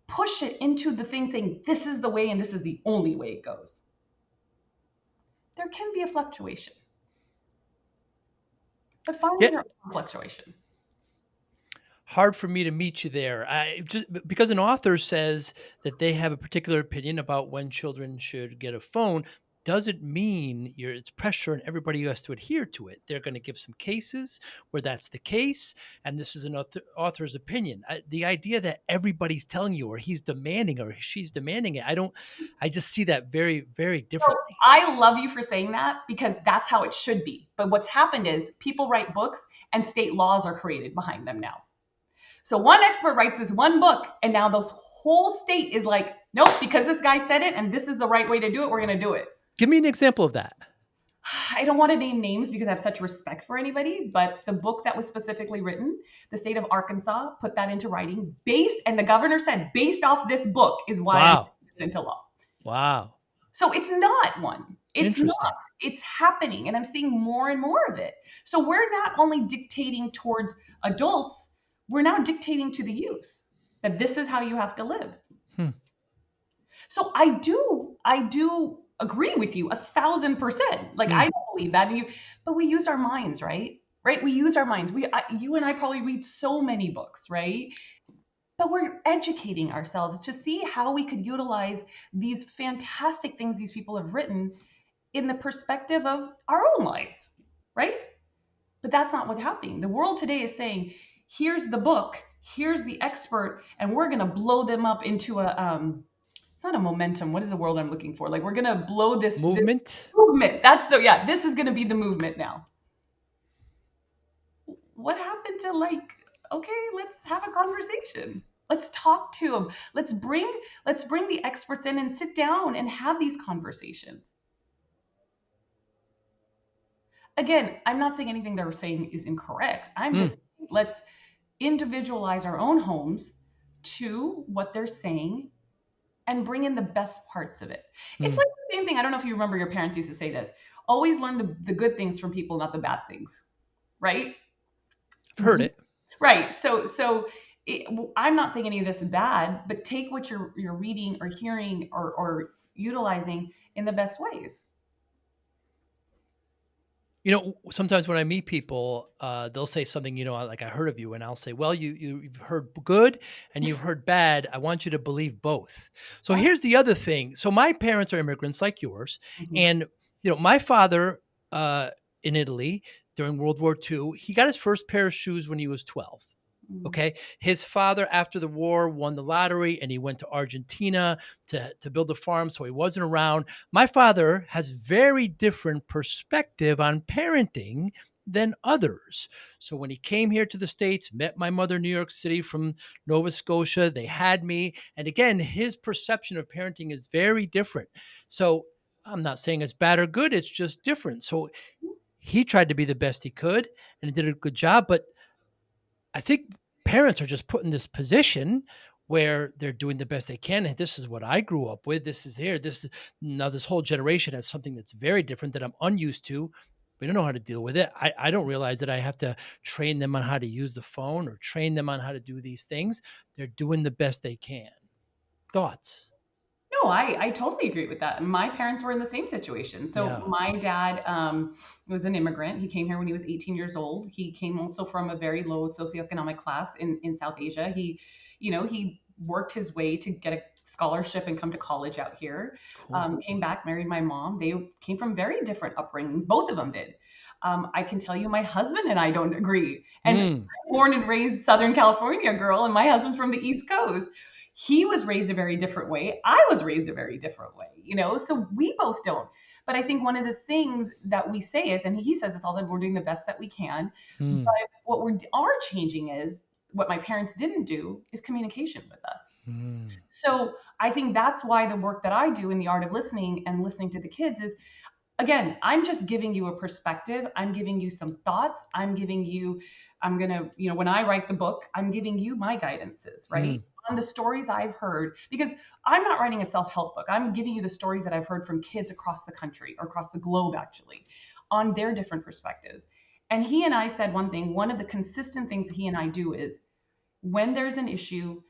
[SPEAKER 2] push it into the thing saying this is the way and this is the only way it goes. There can be a fluctuation. But find your own fluctuation.
[SPEAKER 1] Hard for me to meet you there. Just because an author says that they have a particular opinion about when children should get a phone doesn't mean it's pressure and everybody has to adhere to it. They're going to give some cases where that's the case, and this is an author's opinion. The idea that everybody's telling you, or he's demanding, or she's demanding it, I just see that very, very differently.
[SPEAKER 2] So I love you for saying that because that's how it should be. But what's happened is people write books and state laws are created behind them now. So one expert writes this one book, and now the whole state is like, nope, because this guy said it and this is the right way to do it, we're going to do it.
[SPEAKER 1] Give me an example of that.
[SPEAKER 2] I don't want to name names because I have such respect for anybody, but the book that was specifically written, the state of Arkansas put that into writing and the governor said, based off this book is why it's into law.
[SPEAKER 1] Wow.
[SPEAKER 2] So it's not one. It's not. It's happening, and I'm seeing more and more of it. So we're not only dictating towards adults, we're now dictating to the youth that this is how you have to live. So I do agree with you 1,000%. Like I don't believe that, but we use our minds, right? We use our minds. You and I probably read so many books, right? But we're educating ourselves to see how we could utilize these fantastic things these people have written in the perspective of our own lives, right? But that's not what's happening. The world today is saying, here's the book, here's the expert, and we're going to blow them up into it's not a momentum. What is the word I'm looking for? Like we're going to blow this movement. This is going to be the movement now. What happened to okay, let's have a conversation. Let's talk to them. Let's bring the experts in and sit down and have these conversations. Again, I'm not saying anything they're saying is incorrect. I'm
[SPEAKER 1] Mm,
[SPEAKER 2] just saying, let's individualize our own homes to what they're saying and bring in the best parts of it. It's
[SPEAKER 1] mm.
[SPEAKER 2] like the same thing. I don't know if you remember your parents used to say this. Always learn the good things from people, not the bad things, right?
[SPEAKER 1] I've heard it.
[SPEAKER 2] Right. I'm not saying any of this is bad, but take what you're reading or hearing or utilizing in the best ways.
[SPEAKER 1] Sometimes when I meet people, they'll say something, like I heard of you, and I'll say, well, you've heard good and you've heard bad. I want you to believe both. So
[SPEAKER 2] Yeah.
[SPEAKER 1] here's the other thing. So my parents are immigrants like yours,
[SPEAKER 2] Mhm.
[SPEAKER 1] and my father uh, in Italy during World War II, he got his first pair of shoes when he was 12.
[SPEAKER 2] Mhm.
[SPEAKER 1] Okay. His father, after the war, won the lottery and he went to Argentina to build a farm. So he wasn't around. My father has very different perspective on parenting than others. So when he came here to the States, met my mother in New York City from Nova Scotia, they had me. And again, his perception of parenting is very different. So I'm not saying it's bad or good, it's just different. So he tried to be the best he could and he did a good job. But I think parents are just put in this position where they're doing the best they can. And this is what I grew up with. This is here. This is now this whole generation has something that's very different that I'm unused to. We don't know how to deal with it. I don't realize that I have to train them on how to use the phone or train them on how to do these things. They're doing the best they can. Thoughts?
[SPEAKER 2] No, I totally agree with that. My parents were in the same situation. So
[SPEAKER 1] Yeah.
[SPEAKER 2] my dad was an immigrant. He came here when he was 18 years old. He came also from a very low socioeconomic class in South Asia. He worked his way to get a scholarship and come to college out here.
[SPEAKER 1] Cool.
[SPEAKER 2] Came back, married my mom. They came from very different upbringings. Both of them did. I can tell you, my husband and I don't agree. And I'm
[SPEAKER 1] Mm,
[SPEAKER 2] born and raised Southern California girl, and my husband's from the East Coast. He was raised a very different way. I was raised a very different way. So we both don't. But I think one of the things that we say is, and he says this all the time, we're doing the best that we can. But
[SPEAKER 1] mm,
[SPEAKER 2] what we are changing is what my parents didn't do is communication with us.
[SPEAKER 1] mm,
[SPEAKER 2] So I think that's why the work that I do in the art of listening and listening to the kids is, again, I'm just giving you a perspective. I'm giving you some thoughts. I'm going to, when I write the book, I'm giving you my guidances, right?
[SPEAKER 1] mm,
[SPEAKER 2] On the stories I've heard, because I'm not writing a self help book. I'm giving you the stories that I've heard from kids across the country or across the globe, actually, on their different perspectives. And he and I said one thing, one of the consistent things he and I do is when there's an issue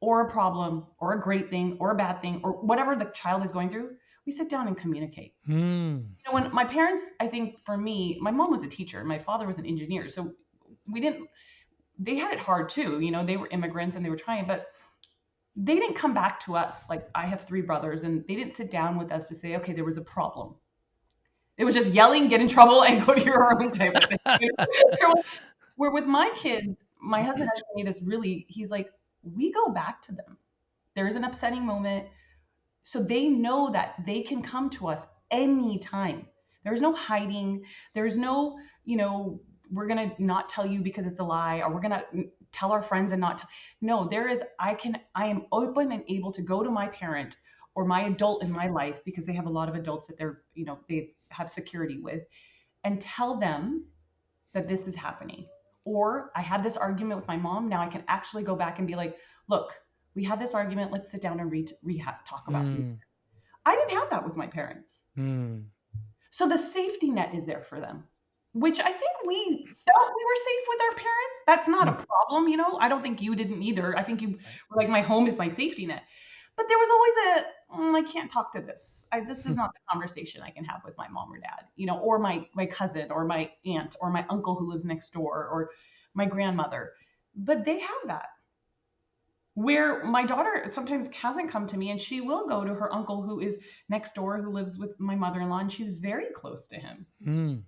[SPEAKER 2] or a problem or a great thing or a bad thing or whatever the child is going through, we sit down and communicate.
[SPEAKER 1] mm,
[SPEAKER 2] When my parents, I think for me, my mom was a teacher and my father was an engineer. So we didn't, they had it hard too. They were immigrants and they were trying, but they didn't come back to us. Like I have three brothers and they didn't sit down with us to say, okay, there was a problem. It was just yelling, get in trouble and go to your room type of thing. Where with my kids, my husband actually made this really, he's like, we go back to them. There's an upsetting moment. So they know that they can come to us anytime. There's no hiding. There's no, we're going to not tell you because it's a lie, or we're going to tell our friends and not. No, I am open and able to go to my parent or my adult in my life, because they have a lot of adults that they have security with, and tell them that this is happening. Or I had this argument with my mom. Now I can actually go back and be like, look, we had this argument. Let's sit down and talk about it.
[SPEAKER 1] mm,
[SPEAKER 2] I didn't have that with my parents.
[SPEAKER 1] mm.
[SPEAKER 2] So the safety net is there for them, which I think we felt we were safe with our parents. That's not
[SPEAKER 1] Mm.
[SPEAKER 2] a problem. I don't think you didn't either. I think you
[SPEAKER 1] Right.
[SPEAKER 2] were like, my home is my safety net. But there was always I can't talk to this. This is
[SPEAKER 1] Hmm.
[SPEAKER 2] not the conversation I can have with my mom or dad, or my cousin or my aunt or my uncle who lives next door or my grandmother. But they have that. Where my daughter sometimes hasn't come to me, and she will go to her uncle who is next door, who lives with my mother-in-law, and she's very close to him.
[SPEAKER 1] Mm,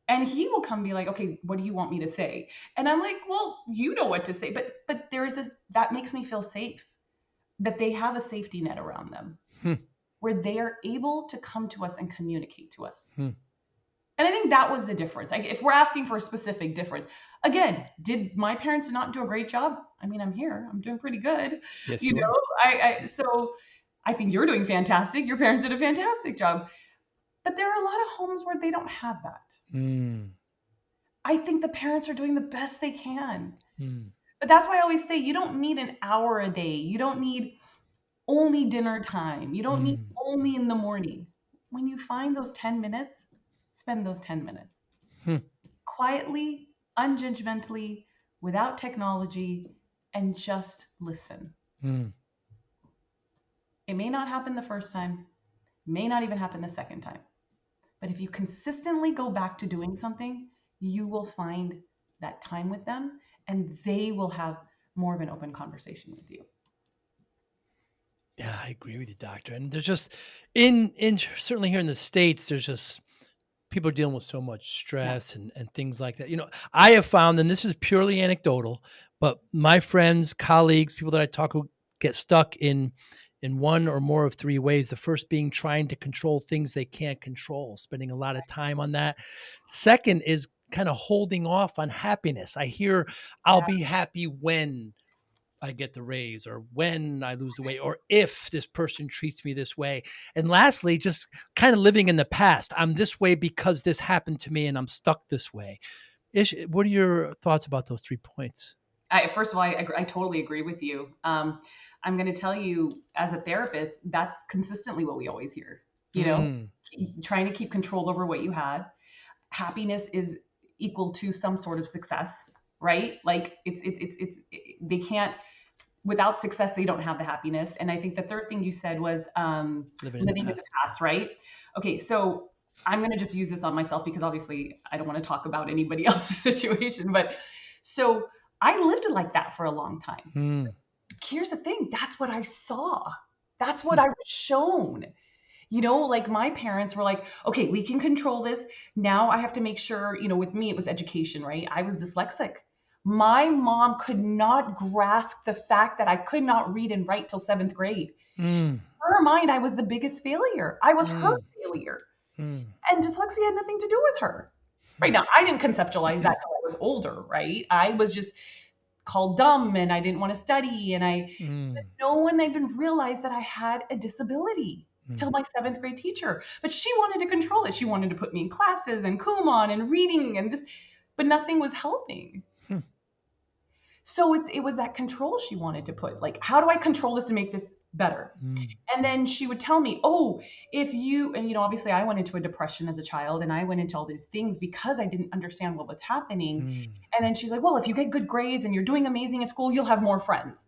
[SPEAKER 2] And he will come be like, okay, what do you want me to say? And I'm like, well, you know what to say. But there is this that makes me feel safe, that they have a safety net around them
[SPEAKER 1] hmm,
[SPEAKER 2] where they are able to come to us and communicate to us.
[SPEAKER 1] hmm.
[SPEAKER 2] And I think that was the difference. Like, if we're asking for a specific difference, again, did my parents not do a great job? I mean, I'm here. I'm doing pretty good.
[SPEAKER 1] Yes,
[SPEAKER 2] You
[SPEAKER 1] you are.
[SPEAKER 2] know, so I think you're doing fantastic. Your parents did a fantastic job. But there are a lot of homes where they don't have that.
[SPEAKER 1] Mm,
[SPEAKER 2] I think the parents are doing the best they can.
[SPEAKER 1] mm,
[SPEAKER 2] But that's why I always say you don't need an hour a day. You don't need only dinner time. You don't need
[SPEAKER 1] mm,
[SPEAKER 2] only in the morning. When you find those 10 minutes, spend those 10 minutes
[SPEAKER 1] hmm,
[SPEAKER 2] quietly, unjudgmentally, without technology, and just listen.
[SPEAKER 1] mm.
[SPEAKER 2] It may not happen the first time, may not even happen the second time. But if you consistently go back to doing something, you will find that time with them and they will have more of an open conversation with you.
[SPEAKER 1] Yeah, I agree with you, doctor. And there's just in certainly here in the States, there's just people are dealing with so much
[SPEAKER 2] Yeah.
[SPEAKER 1] stress and things like that. I have found, and this is purely anecdotal, but my friends, colleagues, people that I talk who get stuck in one or more of three ways. The first being trying to control things they can't control, spending a lot of time on that. Second is kind of holding off on happiness. I hear I'll
[SPEAKER 2] Yeah.
[SPEAKER 1] be happy when I get the raise or when I lose the weight or if this person treats me this way. And lastly, just kind of living in the past. I'm this way because this happened to me and I'm stuck this way. What are your thoughts about those 3 points?
[SPEAKER 2] First of all, I totally agree with you. I'm going to tell you, as a therapist, that's consistently what we always hear. You know,
[SPEAKER 1] Mm,
[SPEAKER 2] trying to keep control over what you had. Happiness is equal to some sort of success, right? Like they can't, without success, they don't have the happiness. And I think the third thing you said was
[SPEAKER 1] living in the
[SPEAKER 2] living in the
[SPEAKER 1] past.
[SPEAKER 2] past, right? Okay, so I'm going to just use this on myself because obviously I don't want to talk about anybody else's situation. But so I lived like that for a long time.
[SPEAKER 1] Mm,
[SPEAKER 2] Here's the thing, that's what I saw. That's what
[SPEAKER 1] hmm,
[SPEAKER 2] I was shown. Like my parents were like, okay, we can control this. Now I have to make sure, with me, it was education, right? I was dyslexic. My mom could not grasp the fact that I could not read and write till seventh grade.
[SPEAKER 1] mm,
[SPEAKER 2] In her mind, I was the biggest failure. I was her
[SPEAKER 1] mm,
[SPEAKER 2] failure.
[SPEAKER 1] mm,
[SPEAKER 2] And dyslexia had nothing to do with her. Right now, I didn't conceptualize that till I was older, right? I was just called dumb and I didn't want to study. But
[SPEAKER 1] mm,
[SPEAKER 2] no one even realized that I had a disability till
[SPEAKER 1] mm,
[SPEAKER 2] my seventh grade teacher. But she wanted to control it. She wanted to put me in classes and Kumon and reading and this, but nothing was helping.
[SPEAKER 1] hmm,
[SPEAKER 2] So it was that control she wanted to put. Like, how do I control this to make this better?
[SPEAKER 1] mm,
[SPEAKER 2] And then she would tell me, oh, if you, and obviously I went into a depression as a child and I went into all these things because I didn't understand what was happening.
[SPEAKER 1] mm,
[SPEAKER 2] And then she's like, well, if you get good grades and you're doing amazing at school, you'll have more friends.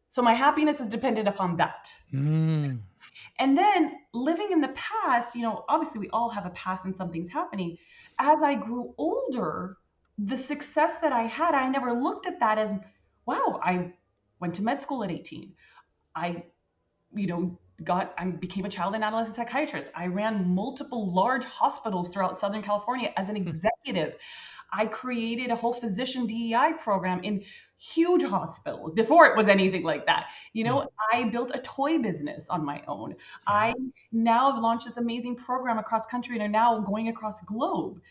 [SPEAKER 2] So my happiness is dependent upon that.
[SPEAKER 1] mm,
[SPEAKER 2] And then living in the past, obviously we all have a past and something's happening. As I grew older, the success that I had, I never looked at that as, wow, I went to med school at 18. I, I became a child and adolescent psychiatrist. I ran multiple large hospitals throughout Southern California as an
[SPEAKER 1] hmm,
[SPEAKER 2] executive. I created a whole physician DEI program in huge hospitals before it was anything like that.
[SPEAKER 1] mm,
[SPEAKER 2] I built a toy business on my own.
[SPEAKER 1] yeah.
[SPEAKER 2] I now have launched this amazing program across country and are now going across the globe.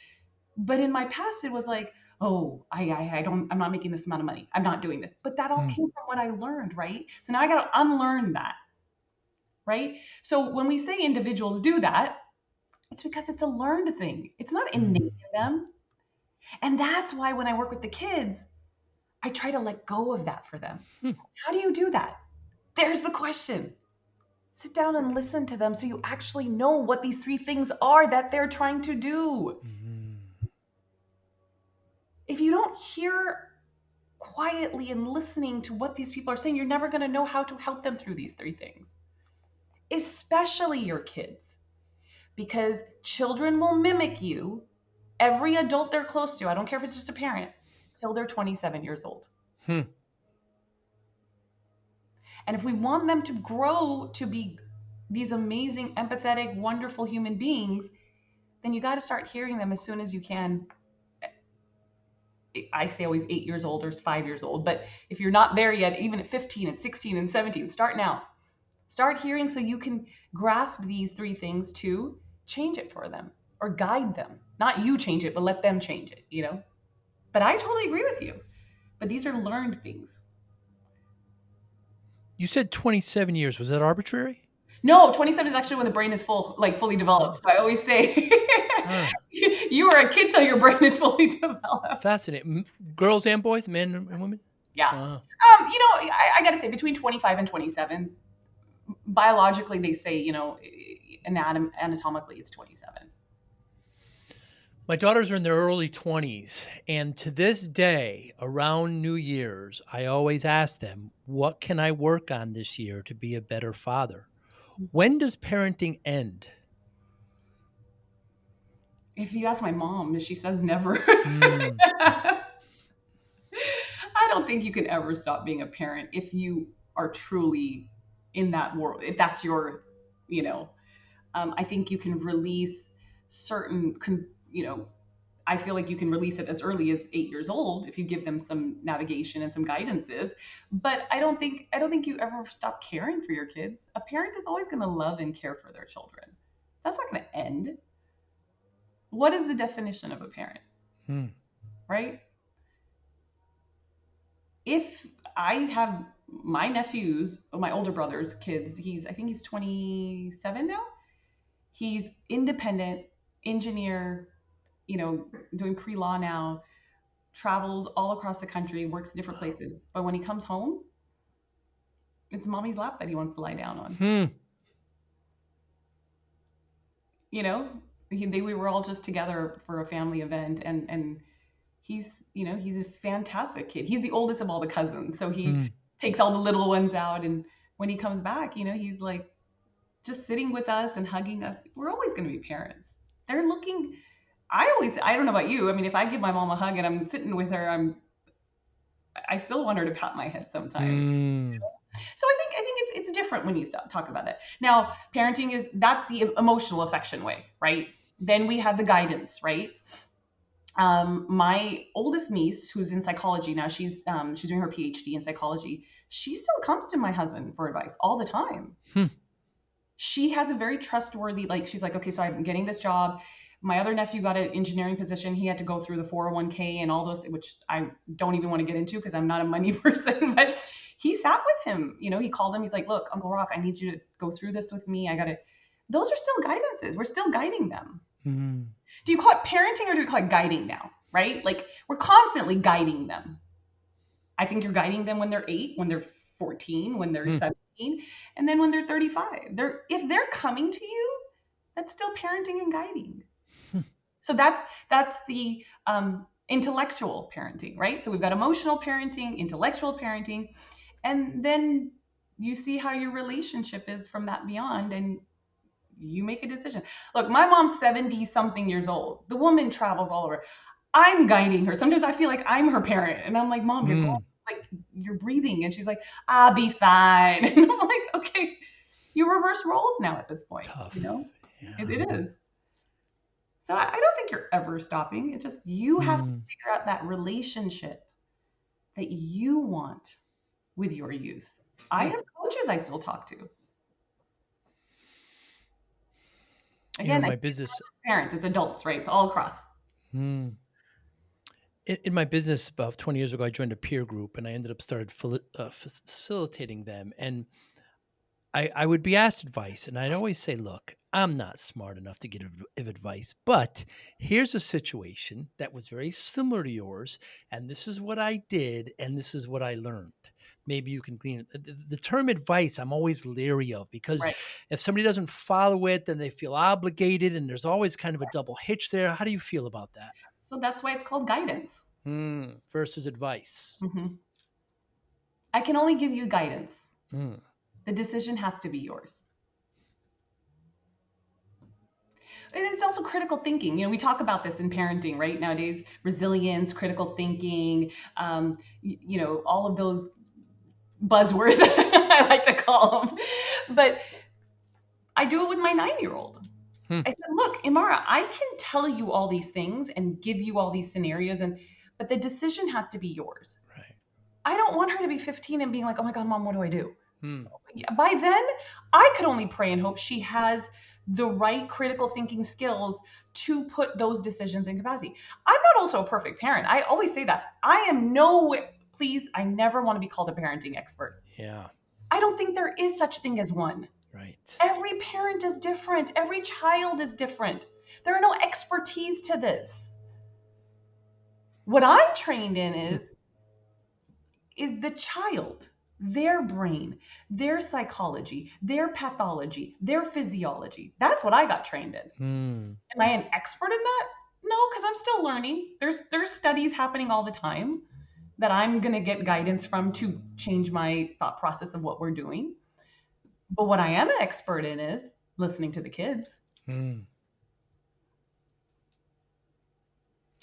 [SPEAKER 2] But in my past, it was like, oh, I'm not making this amount of money. I'm not doing this. But that all
[SPEAKER 1] Mm,
[SPEAKER 2] came from what I learned, right? So now I got to unlearn that, right? So when we say individuals do that, it's because it's a learned thing. It's not innate
[SPEAKER 1] mm,
[SPEAKER 2] in them. And that's why when I work with the kids, I try to let go of that for them.
[SPEAKER 1] hmm,
[SPEAKER 2] How do you do that? There's the question. Sit down and listen to them so you actually know what these three things are that they're trying to do.
[SPEAKER 1] mm,
[SPEAKER 2] If you don't hear quietly and listening to what these people are saying, you're never going to know how to help them through these three things, especially your kids, because children will mimic you. Every adult they're close to, I don't care if it's just a parent, till they're 27 years old.
[SPEAKER 1] hmm,
[SPEAKER 2] And if we want them to grow to be these amazing, empathetic, wonderful human beings, then you got to start hearing them as soon as you can. I say always 8 years old or 5 years old, but if you're not there yet, even at 15 and 16 and 17, start now. Start hearing so you can grasp these three things to change it for them or guide them, Not you change it, but let them change it, But I totally agree with you. But these are learned things.
[SPEAKER 1] You said 27 years. Was that arbitrary?
[SPEAKER 2] No, 27 is actually when the brain is fully developed. So I always say, you are a kid till your brain is fully developed.
[SPEAKER 1] Fascinating. Girls and boys, men and women?
[SPEAKER 2] Yeah.
[SPEAKER 1] Wow.
[SPEAKER 2] I got to say, between 25 and 27, biologically, they say, anatomically, it's 27.
[SPEAKER 1] My daughters are in their early 20s, and to this day, around New Year's, I always ask them, what can I work on this year to be a better father? When does parenting end?
[SPEAKER 2] If you ask my mom, she says never.
[SPEAKER 1] Mm.
[SPEAKER 2] I don't think you can ever stop being a parent if you are truly in that world. If that's your, I think you can release certain, I feel like you can release it as early as 8 years old if you give them some navigation and some guidances. But I don't think you ever stop caring for your kids. A parent is always going to love and care for their children. That's not going to end. What is the definition of a parent? Right? If I have my nephews, my older brother's kids, I think he's 27 now. He's independent, engineer, doing pre-law now, travels all across the country, works in different places. But when he comes home, it's mommy's lap that he wants to lie down on. We were all just together for a family event, and he's a fantastic kid. He's the oldest of all the cousins, so he takes all the little ones out, and when he comes back, he's like just sitting with us and hugging us. We're always going to be parents. They're looking. I don't know about you. I mean, if I give my mom a hug and I'm sitting with her, I still want her to pat my head sometimes. So I think it's different when you talk about that. Now, parenting that's the emotional affection way, right? Then we have the guidance, right? My oldest niece, who's in psychology now, she's doing her PhD in psychology. She still comes to my husband for advice all the time. She has a very trustworthy, she's like, okay, so I'm getting this job. My other nephew got an engineering position. He had to go through the 401k and all those, which I don't even want to get into because I'm not a money person, but he sat with him. He called him. He's like, look, Uncle Rock, I need you to go through this with me. Those are still guidances. We're still guiding them. Do you call it parenting or do you call it guiding now? Right? We're constantly guiding them. I think you're guiding them when they're 8, when they're 14, when they're 17, and then when they're 35. If they're coming to you, that's still parenting and guiding. So that's the intellectual parenting, right? So we've got emotional parenting, intellectual parenting, and then you see how your relationship is from that beyond, and you make a decision. Look, my mom's 70 something years old. The woman travels all over. I'm guiding her. Sometimes I feel like I'm her parent, and I'm like, Mom, you're going, you're breathing, and she's like, I'll be fine. And I'm like, okay, you reverse roles now at this point.
[SPEAKER 1] Tough.
[SPEAKER 2] Yeah. It is. So I don't think you're ever stopping. It's just you have to figure out that relationship that you want with your youth. I have coaches I still talk to. Again,
[SPEAKER 1] my business,
[SPEAKER 2] parents, it's adults, right? It's all across.
[SPEAKER 1] In my business about 20 years ago, I joined a peer group and I ended up facilitating them. And I would be asked advice, and I'd always say, look, I'm not smart enough to give advice, but here's a situation that was very similar to yours, and this is what I did, and this is what I learned. Maybe you can glean it. The term advice, I'm always leery of, because if somebody doesn't follow it, then they feel obligated, and there's always kind of a double hitch there. How do you feel about that?
[SPEAKER 2] So that's why it's called guidance.
[SPEAKER 1] Versus advice.
[SPEAKER 2] I can only give you guidance. The decision has to be yours. And it's also critical thinking. We talk about this in parenting, right? Nowadays, resilience, critical thinking, all of those buzzwords I like to call them. But I do it with my 9-year-old. I said, look, Imara, I can tell you all these things and give you all these scenarios, but the decision has to be yours.
[SPEAKER 1] Right.
[SPEAKER 2] I don't want her to be 15 and being like, oh my God, Mom, what do I do?
[SPEAKER 1] Hmm.
[SPEAKER 2] By then, I could only pray and hope she has the right critical thinking skills to put those decisions in capacity. I'm not also a perfect parent. I always say that. I am no, please, I never want to be called a parenting expert.
[SPEAKER 1] Yeah.
[SPEAKER 2] I don't think there is such thing as one.
[SPEAKER 1] Right.
[SPEAKER 2] Every parent is different. Every child is different. There are no expertise to this. What I'm trained in is the child, their brain, their psychology, their pathology, their physiology. That's what I got trained in.
[SPEAKER 1] Hmm.
[SPEAKER 2] Am I an expert in that? No, because I'm still learning. There's studies happening all the time that I'm gonna get guidance from to change my thought process of what we're doing. But what I am an expert in is listening to the kids.
[SPEAKER 1] Hmm.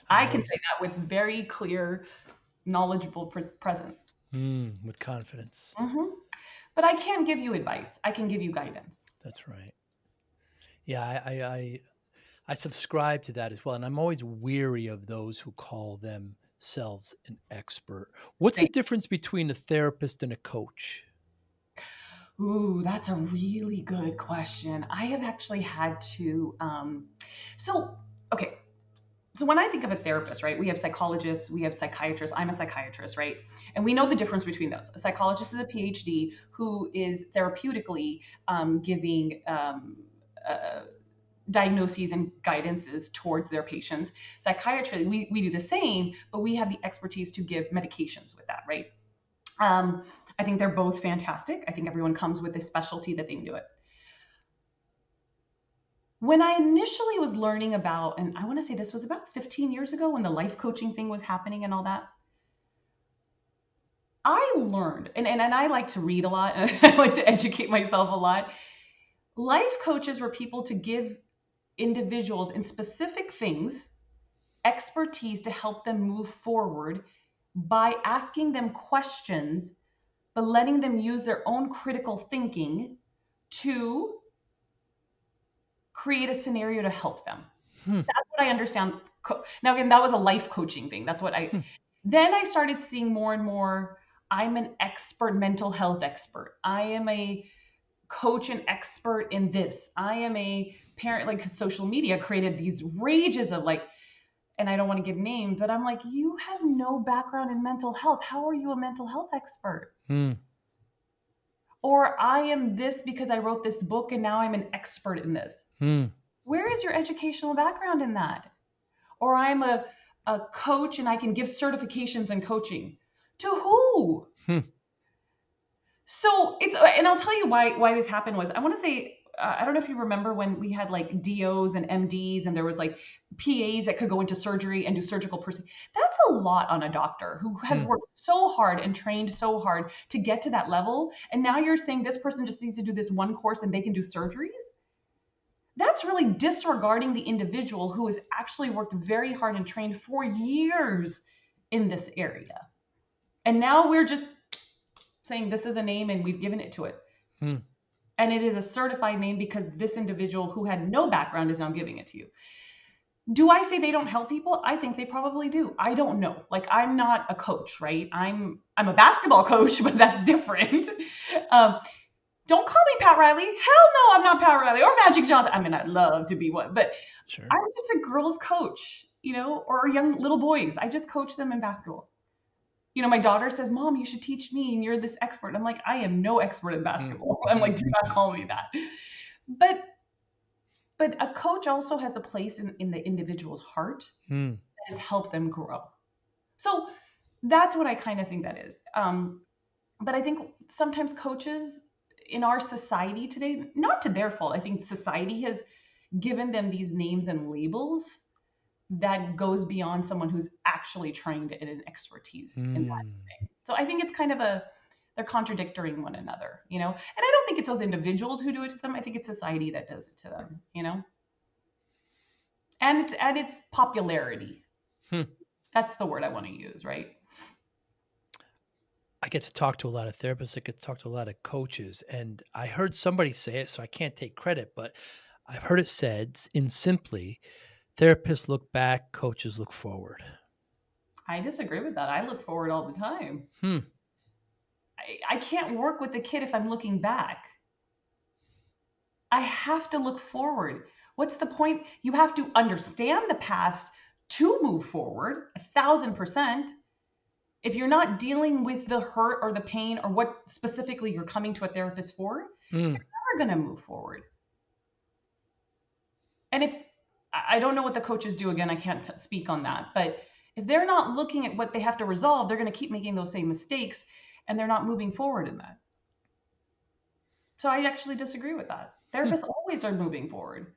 [SPEAKER 1] I
[SPEAKER 2] I can say
[SPEAKER 1] always
[SPEAKER 2] that with very clear, knowledgeable presence.
[SPEAKER 1] with confidence.
[SPEAKER 2] Hmm. But I can't give you advice. I can give you guidance.
[SPEAKER 1] That's right. Yeah, I subscribe to that as well, and I'm always weary of those who call themselves an expert. What's the
[SPEAKER 2] Same.
[SPEAKER 1] difference between a therapist and a coach?
[SPEAKER 2] Ooh, that's a really good question. I have actually had to. So, okay. So when I think of a therapist, right, we have psychologists, we have psychiatrists. I'm a psychiatrist, right? And we know the difference between those. A psychologist is a PhD who is therapeutically giving uh, diagnoses and guidances towards their patients. Psychiatry, we do the same, but we have the expertise to give medications with that, right? Um, I think they're both fantastic. I think everyone comes with a specialty that they can do it. When I initially was learning about, and I want to say this was about 15 years ago when the life coaching thing was happening and all that, I learned, and I like to read a lot, and I like to educate myself a lot. Life coaches were people to give individuals in specific things expertise to help them move forward by asking them questions, but letting them use their own critical thinking to create a scenario to help them.
[SPEAKER 1] Hmm.
[SPEAKER 2] That's what I understand. Now, again, that was a life coaching thing. That's what
[SPEAKER 1] Hmm.
[SPEAKER 2] then I started seeing more and more. I'm an expert, mental health expert. I am a coach and expert in this. I am a parent, like, 'cause social media created these rages of like, and I don't want to give names, but I'm like, you have no background in mental health. How are you a mental health expert?
[SPEAKER 1] Hmm.
[SPEAKER 2] Or I am this because I wrote this book and now I'm an expert in this.
[SPEAKER 1] Hmm.
[SPEAKER 2] Where is your educational background in that? Or I'm a coach and I can give certifications in coaching. To who?
[SPEAKER 1] Hmm.
[SPEAKER 2] So it's, and I'll tell you why this happened was, I want to say, I don't know if you remember when we had like DOs and MDs and there was like PAs that could go into surgery and do surgical procedures. That's a lot on a doctor who has
[SPEAKER 1] Hmm.
[SPEAKER 2] worked so hard and trained so hard to get to that level. And now you're saying this person just needs to do this one course and they can do surgeries? That's really disregarding the individual who has actually worked very hard and trained for years in this area. And now we're just saying this is a name and we've given it to it.
[SPEAKER 1] Hmm.
[SPEAKER 2] And it is a certified name because this individual who had no background is now giving it to you. Do I say they don't help people? I think they probably do. I don't know. Like, I'm not a coach, right? I'm a basketball coach, but that's different. um, don't call me Pat Riley. Hell no, I'm not Pat Riley or Magic Johnson. I mean, I'd love to be one, but
[SPEAKER 1] Sure.
[SPEAKER 2] I'm just a girls coach, or young little boys. I just coach them in basketball. My daughter says, Mom, you should teach me, and you're this expert. I'm like, I am no expert in
[SPEAKER 1] Hmm.
[SPEAKER 2] basketball. I'm like, do not call me that. But a coach also has a place in the individual's heart
[SPEAKER 1] Hmm.
[SPEAKER 2] that has helped them grow. So that's what I kind of think that is. But I think sometimes coaches in our society today, not to their fault, I think society has given them these names and labels that goes beyond someone who's actually trained in an expertise in that
[SPEAKER 1] Hmm.
[SPEAKER 2] thing. So I think it's kind of they're contradicting one another, And I don't think it's those individuals who do it to them. I think it's society that does it to them. And it's popularity.
[SPEAKER 1] Hmm.
[SPEAKER 2] That's the word I want to use, right?
[SPEAKER 1] I get to talk to a lot of therapists. I get to talk to a lot of coaches. And I heard somebody say it, so I can't take credit, but I've heard it said in simply, therapists look back, coaches look forward.
[SPEAKER 2] I disagree with that. I look forward all the time.
[SPEAKER 1] Hmm.
[SPEAKER 2] I can't work with the kid if I'm looking back. I have to look forward. What's the point? You have to understand the past to move forward, 1,000%. If you're not dealing with the hurt or the pain or what specifically you're coming to a therapist for,
[SPEAKER 1] Mm.
[SPEAKER 2] you're never going to move forward. And if I don't know what the coaches do, again, I can't speak on that, but if they're not looking at what they have to resolve, they're going to keep making those same mistakes and they're not moving forward in that. So I actually disagree with that. Therapists always are moving forward.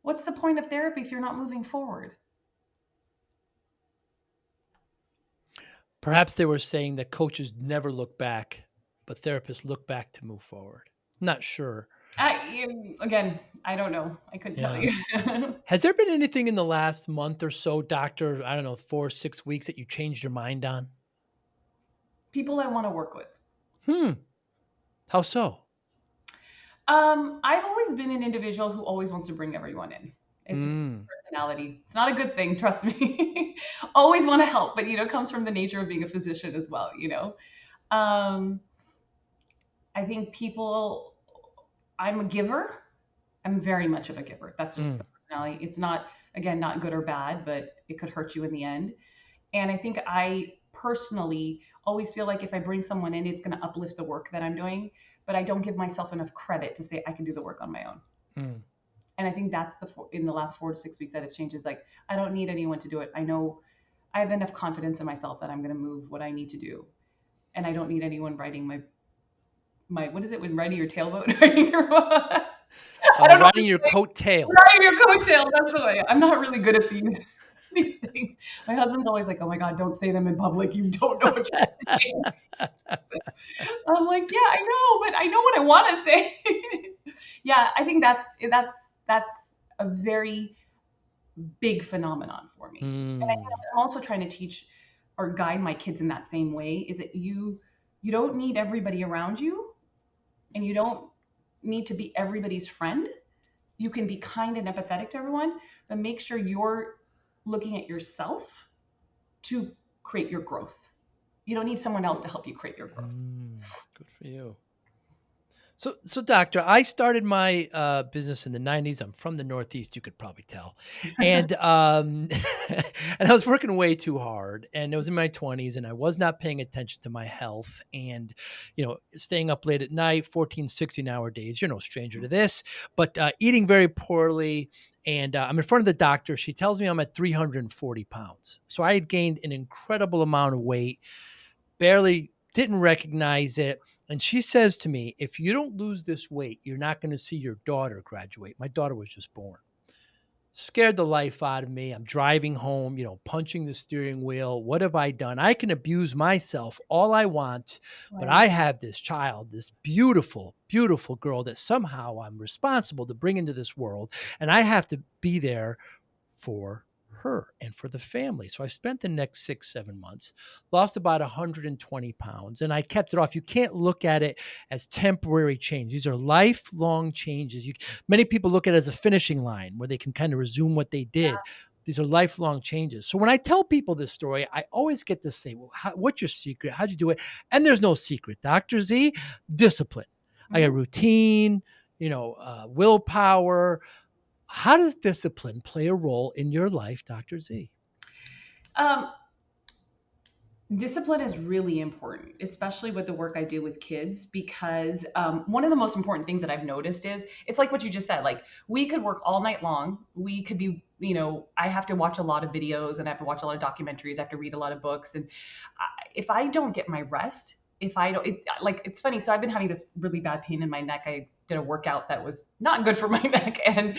[SPEAKER 2] What's the point of therapy if you're not moving forward?
[SPEAKER 1] Perhaps they were saying that coaches never look back, but therapists look back to move forward. Not sure.
[SPEAKER 2] Again, I don't know. I couldn't tell you.
[SPEAKER 1] Has there been anything in the last month or so, doctor, I don't know, 4 or 6 weeks that you changed your mind on?
[SPEAKER 2] People I want to work with.
[SPEAKER 1] How so?
[SPEAKER 2] I've always been an individual who always wants to bring everyone in. It's just personality. It's not a good thing, trust me. Always want to help, but it comes from the nature of being a physician as well, I think I'm a giver. I'm very much of a giver. That's just the personality. It's not, again, not good or bad, but it could hurt you in the end. And I think I personally always feel like if I bring someone in, it's going to uplift the work that I'm doing, but I don't give myself enough credit to say I can do the work on my own. And I think that's in the last 4 to 6 weeks that it changes. Like, I don't need anyone to do it. I know I have enough confidence in myself that I'm going to move what I need to do. And I don't need anyone riding my what is it when riding your tailboat? Riding your
[SPEAKER 1] coattails.
[SPEAKER 2] Riding your coattails. That's the way. I'm not really good at these things. My husband's always like, "Oh my God, don't say them in public. You don't know what you're saying." I'm like, "Yeah, I know, but I know what I want to say." Yeah, I think that's a very big phenomenon for me. And I'm also trying to teach or guide my kids in that same way. Is that you don't need everybody around you, and you don't need to be everybody's friend. You can be kind and empathetic to everyone, but make sure you're looking at yourself to create your growth. You don't need someone else to help you create your growth.
[SPEAKER 1] Good for you. So doctor, I started my business in the 90s. I'm from the Northeast, you could probably tell. And and I was working way too hard, and it was in my 20s, and I was not paying attention to my health, and staying up late at night, 14, 16-hour days. You're no stranger to this, but eating very poorly. And I'm in front of the doctor. She tells me I'm at 340 pounds. So I had gained an incredible amount of weight, barely didn't recognize it. And she says to me, if you don't lose this weight, you're not going to see your daughter graduate. My daughter was just born. Scared the life out of me. I'm driving home, punching the steering wheel. What have I done? I can abuse myself all I want, but I have this child, this beautiful, beautiful girl that somehow I'm responsible to bring into this world. And I have to be there for her and for the family. So I spent the next 6-7 months, lost about 120 pounds, and I kept it off. You can't look at it as temporary change. These are lifelong changes. Many people look at it as a finishing line where they can kind of resume what they did. These are lifelong changes. So when I tell people this story, I always get to say, well, what's your secret? How'd you do it? And there's no secret. Dr. Z, discipline. I got routine, willpower. How does discipline play a role in your life, Dr. Z?
[SPEAKER 2] Discipline is really important, especially with the work I do with kids, because one of the most important things that I've noticed is it's like what you just said. Like, we could work all night long. We could be, I have to watch a lot of videos, and I have to watch a lot of documentaries. I have to read a lot of books. And if I don't get my rest, it's funny. So I've been having this really bad pain in my neck. I did a workout that was not good for my neck, and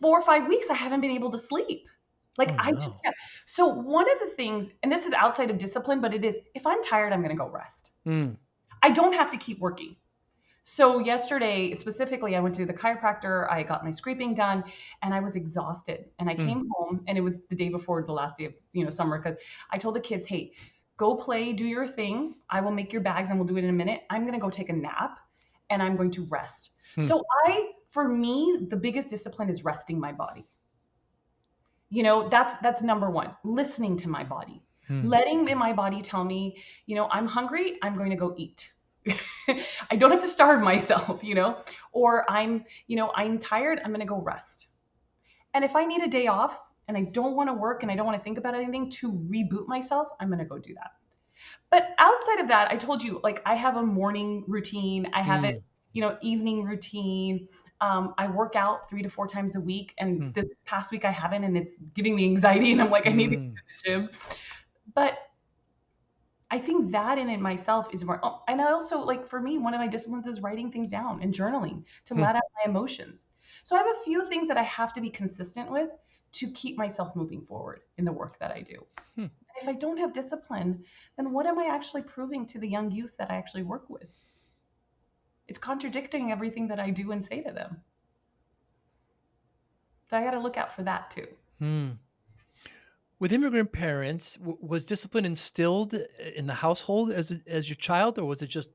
[SPEAKER 2] 4 or 5 weeks, I haven't been able to sleep. Just can't. So one of the things, and this is outside of discipline, but it is, if I'm tired, I'm going to go rest. I don't have to keep working. So yesterday, specifically, I went to the chiropractor. I got my scraping done, and I was exhausted. And I came home, and it was the day before the last day of summer, because I told the kids, hey, go play, do your thing. I will make your bags, and we'll do it in a minute. I'm going to go take a nap, and I'm going to rest. So for me, the biggest discipline is resting my body. That's number one. Listening to my body, letting my body tell me, I'm hungry, I'm going to go eat. I don't have to starve myself, or I'm tired, I'm going to go rest. And if I need a day off and I don't want to work and I don't want to think about anything to reboot myself, I'm going to go do that. But outside of that, I told you, like, I have a morning routine. I have it,
[SPEAKER 1] Mm,
[SPEAKER 2] evening routine. I work out 3 to 4 times a week. And
[SPEAKER 1] mm,
[SPEAKER 2] this past week I haven't, and it's giving me anxiety. And I'm like, I need to
[SPEAKER 1] mm,
[SPEAKER 2] go to the gym. But I think that in it myself is more. Oh, and I also, like, for me, one of my disciplines is writing things down and journaling to
[SPEAKER 1] mm,
[SPEAKER 2] let out my emotions. So I have a few things that I have to be consistent with to keep myself moving forward in the work that I do.
[SPEAKER 1] mm.
[SPEAKER 2] If I don't have discipline, then what am I actually proving to the young youth that I actually work with? It's contradicting everything that I do and say to them. So I got to look out for that too.
[SPEAKER 1] Hmm. With immigrant parents, was discipline instilled in the household as your child, or was it just
[SPEAKER 2] A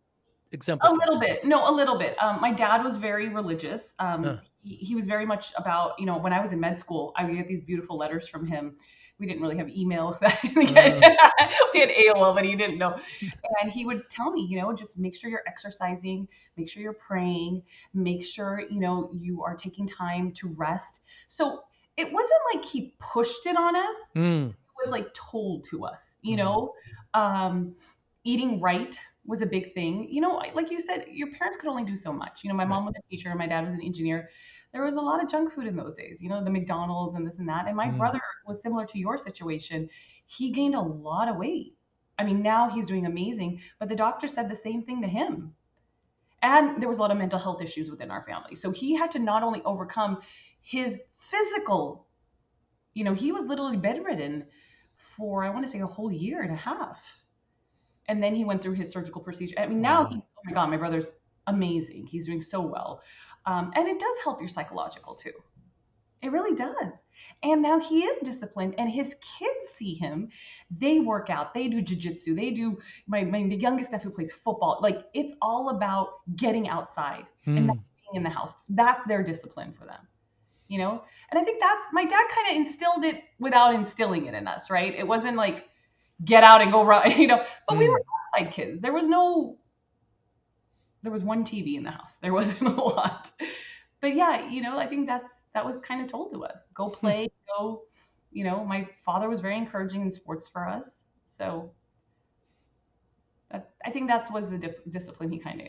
[SPEAKER 1] exemplified?
[SPEAKER 2] little bit. No, a little bit. My dad was very religious.
[SPEAKER 1] Uh,
[SPEAKER 2] He was very much about, when I was in med school, I would get these beautiful letters from him. We didn't really have email. We
[SPEAKER 1] uh,
[SPEAKER 2] had AOL, but he didn't know. And he would tell me, just make sure you're exercising, make sure you're praying, make sure, you are taking time to rest. So it wasn't like he pushed it on us.
[SPEAKER 1] mm,
[SPEAKER 2] Was like told to us,
[SPEAKER 1] mm,
[SPEAKER 2] um, eating right was a big thing. Like you said, your parents could only do so much. My
[SPEAKER 1] right.
[SPEAKER 2] mom was a teacher, my dad was an engineer. There was a lot of junk food in those days, the McDonald's and this and that. And my
[SPEAKER 1] Mm,
[SPEAKER 2] brother was similar to your situation. He gained a lot of weight. I mean, now he's doing amazing, but the doctor said the same thing to him. And there was a lot of mental health issues within our family. So he had to not only overcome his physical, he was literally bedridden for, I want to say, a whole year and a half. And then he went through his surgical procedure. I mean, now
[SPEAKER 1] wow.
[SPEAKER 2] oh my God, my brother's amazing. He's doing so well. And it does help your psychological too. It really does. And now he is disciplined, and his kids see him. They work out, they do jujitsu, they do my youngest nephew plays football. Like, it's all about getting outside and not
[SPEAKER 1] Mm,
[SPEAKER 2] being in the house. That's their discipline for them. And I think that's my dad kind of instilled it without instilling it in us, right? It wasn't like get out and go run, but we were
[SPEAKER 1] mm.
[SPEAKER 2] outside kids. There was one TV in the house. There wasn't a lot. But yeah, I think that was kind of told to us. Go
[SPEAKER 1] Hmm,
[SPEAKER 2] play, go, my father was very encouraging in sports for us. So I think that was the discipline he kind of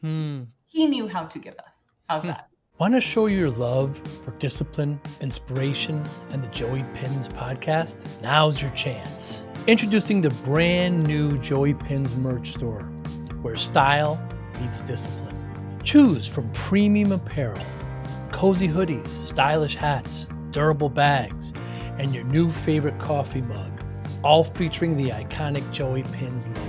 [SPEAKER 1] hmm,
[SPEAKER 2] he knew how to give us. How's
[SPEAKER 1] hmm.
[SPEAKER 2] that?
[SPEAKER 1] Want to show your love for discipline, inspiration, and the Joey Pinz podcast? Now's your chance. Introducing the brand new Joey Pinz merch store, where style meets discipline. Choose from premium apparel, cozy hoodies, stylish hats, durable bags, and your new favorite coffee mug, all featuring the iconic Joey Pinz logo.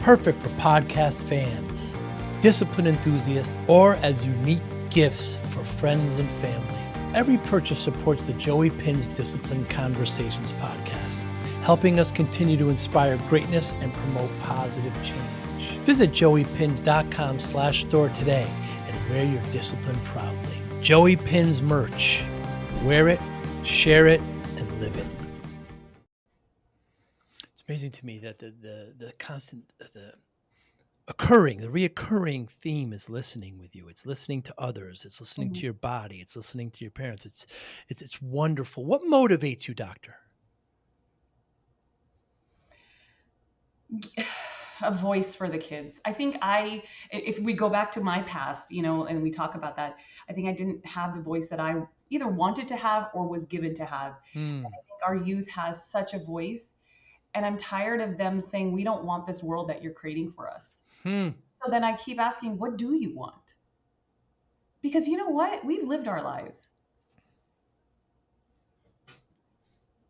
[SPEAKER 1] Perfect for podcast fans, discipline enthusiasts, or as unique gifts for friends and family. Every purchase supports the Joey Pinz Discipline Conversations podcast, helping us continue to inspire greatness and promote positive change. Visit joeypins.com/store today and wear your discipline proudly. Joey Pinz merch. Wear it, share it, and live it. It's amazing to me that the constant the reoccurring theme is listening with you. It's listening to others. It's listening to
[SPEAKER 2] Mhm.
[SPEAKER 1] your body. It's listening to your parents. It's wonderful. What motivates you, doctor?
[SPEAKER 2] A voice for the kids. I think if we go back to my past, and we talk about that, I think I didn't have the voice that I either wanted to have or was given to have.
[SPEAKER 1] Hmm.
[SPEAKER 2] I think our youth has such a voice, and I'm tired of them saying, we don't want this world that you're creating for us.
[SPEAKER 1] Hmm.
[SPEAKER 2] So then I keep asking, what do you want? Because you know what? We've lived our lives.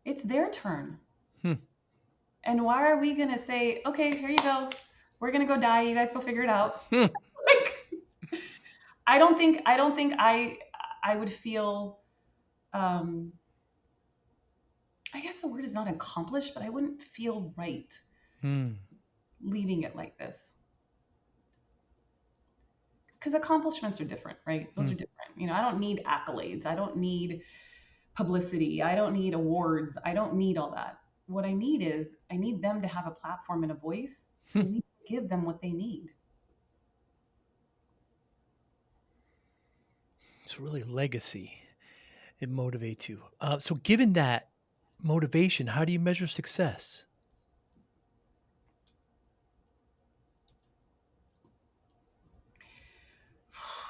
[SPEAKER 2] It's their turn.
[SPEAKER 1] Hmm.
[SPEAKER 2] And why are we going to say, okay, here you go. We're going to go die. You guys go figure it out.
[SPEAKER 1] Hmm.
[SPEAKER 2] Like, I don't think I would feel, um, I guess the word is not accomplished, but I wouldn't feel right
[SPEAKER 1] Hmm.
[SPEAKER 2] leaving it like this. Because accomplishments are different, right? Those
[SPEAKER 1] Hmm.
[SPEAKER 2] are different. I don't need accolades. I don't need publicity. I don't need awards. I don't need all that. What I need is I need them to have a platform and a voice. So
[SPEAKER 1] Hmm.
[SPEAKER 2] we give them what they need.
[SPEAKER 1] It's really legacy. It motivates you. So given that motivation, how do you measure success?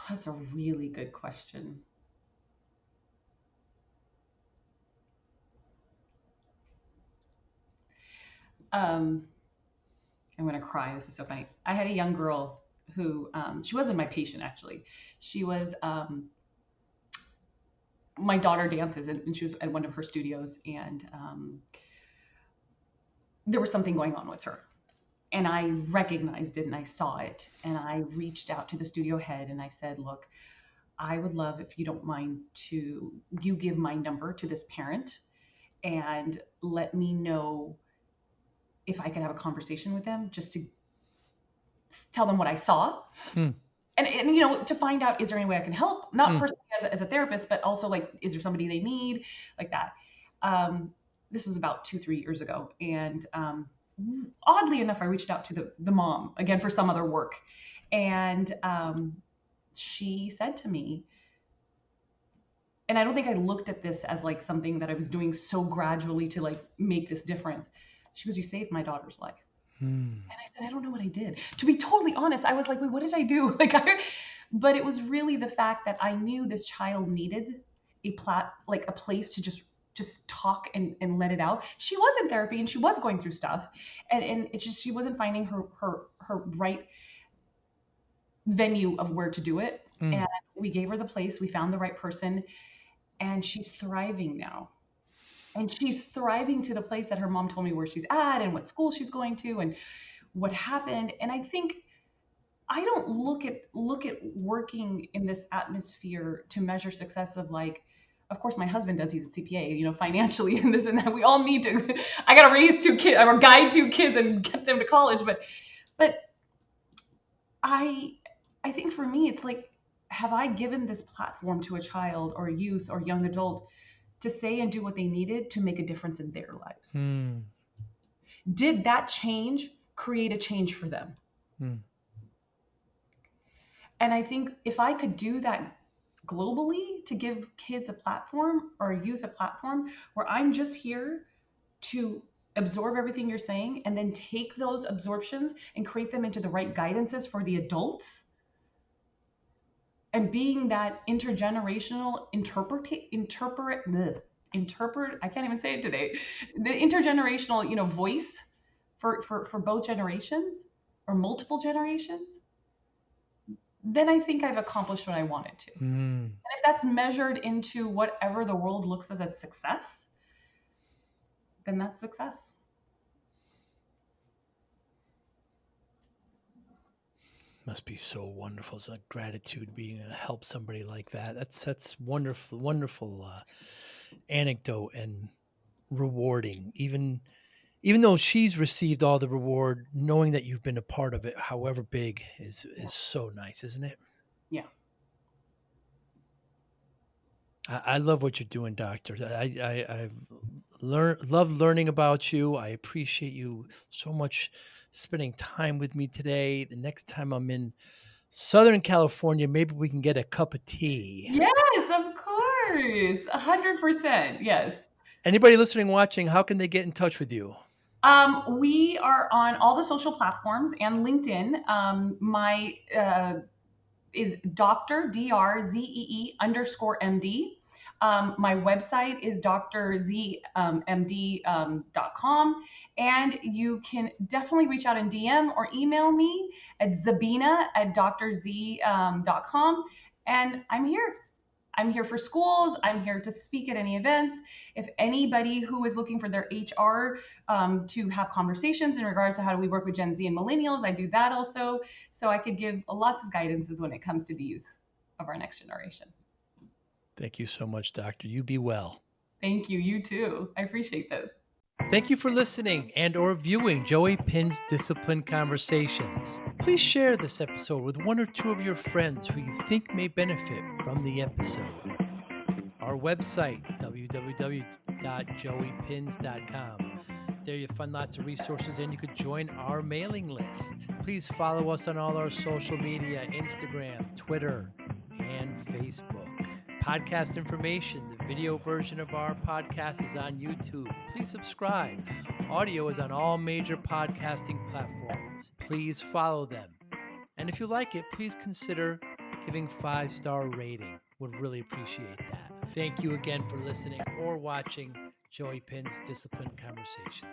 [SPEAKER 2] That's a really good question. Um, I'm gonna cry. This is so funny. I had a young girl who she wasn't my patient actually. She was my daughter dances and she was at one of her studios and there was something going on with her. And I recognized it and I saw it and I reached out to the studio head and I said, look, I would love if you don't mind to you give my number to this parent and let me know if I could have a conversation with them just to tell them what I saw.
[SPEAKER 1] Hmm.
[SPEAKER 2] And you know, to find out, is there any way I can help? Not personally as a therapist, but also like, is there somebody they need like that? This was about 2-3 years ago. And oddly enough, I reached out to the mom again for some other work. And she said to me, and I don't think I looked at this as like something that I was doing so gradually to like make this difference. She goes, you saved my daughter's life. And I said, I don't know what I did. To be totally honest, I was like, wait, what did I do? But it was really the fact that I knew this child needed like a place to just talk and let it out. She was in therapy and she was going through stuff. And it's just, she wasn't finding her right venue of where to do it. And we gave her the place, we found the right person, and she's thriving now. And she's thriving to the place that her mom told me where she's at and what school she's going to and what happened. And I think I don't look at working in this atmosphere to measure success of like, of course my husband does, he's a CPA, you know, financially and this and that. We all need to, I got to raise 2 kids or guide 2 kids and get them to college. But I think for me, it's like, have I given this platform to a child or a youth or young adult to say and do what they needed to make a difference in their lives? Did that change create a change for them? And I think if I could do that globally to give kids a platform or youth a platform where I'm just here to absorb everything you're saying and then take those absorptions and create them into the right guidances for the adults, and being that intergenerational interpret I can't even say it today, the intergenerational, you know, voice for both generations or multiple generations, then I think I've accomplished what I wanted to. And if that's measured into whatever the world looks as a success, then that's success.
[SPEAKER 1] Must be so wonderful. It's a gratitude being able to help somebody like that. That's wonderful anecdote and rewarding. Even though she's received all the reward, knowing that you've been a part of it, however big, is so nice, isn't it?
[SPEAKER 2] Yeah.
[SPEAKER 1] I love what you're doing, doctor. I've loved learning about you. I appreciate you so much spending time with me today. The next time I'm in Southern California, maybe we can get a cup of tea.
[SPEAKER 2] Yes, of course. 100%. Yes.
[SPEAKER 1] Anybody listening, watching, how can they get in touch with you?
[SPEAKER 2] We are on all the social platforms and LinkedIn. My is Dr. DRZEE_MD. My website is drzmd.com. And you can definitely reach out and DM or email me at zabina@drzee.com. And I'm here. I'm here for schools. I'm here to speak at any events. If anybody who is looking for their HR to have conversations in regards to how do we work with Gen Z and millennials, I do that also. So I could give lots of guidances when it comes to the youth of our next generation.
[SPEAKER 1] Thank you so much, doctor. You be well.
[SPEAKER 2] Thank you. You too. I appreciate this.
[SPEAKER 1] Thank you for listening and or viewing Joey Pinz Discipline Conversations. Please share this episode with 1 or 2 of your friends who you think may benefit from the episode. Our website, www.joeypinz.com. There you'll find lots of resources and you could join our mailing list. Please follow us on all our social media, Instagram, Twitter, and Facebook. podcast information. The video version of our podcast is on YouTube. Please subscribe. Audio is on all major podcasting platforms. Please follow them. And if you like it, please consider giving 5-star rating. Would really appreciate that. Thank you again for listening or watching Joey Pinz Discipline Conversations.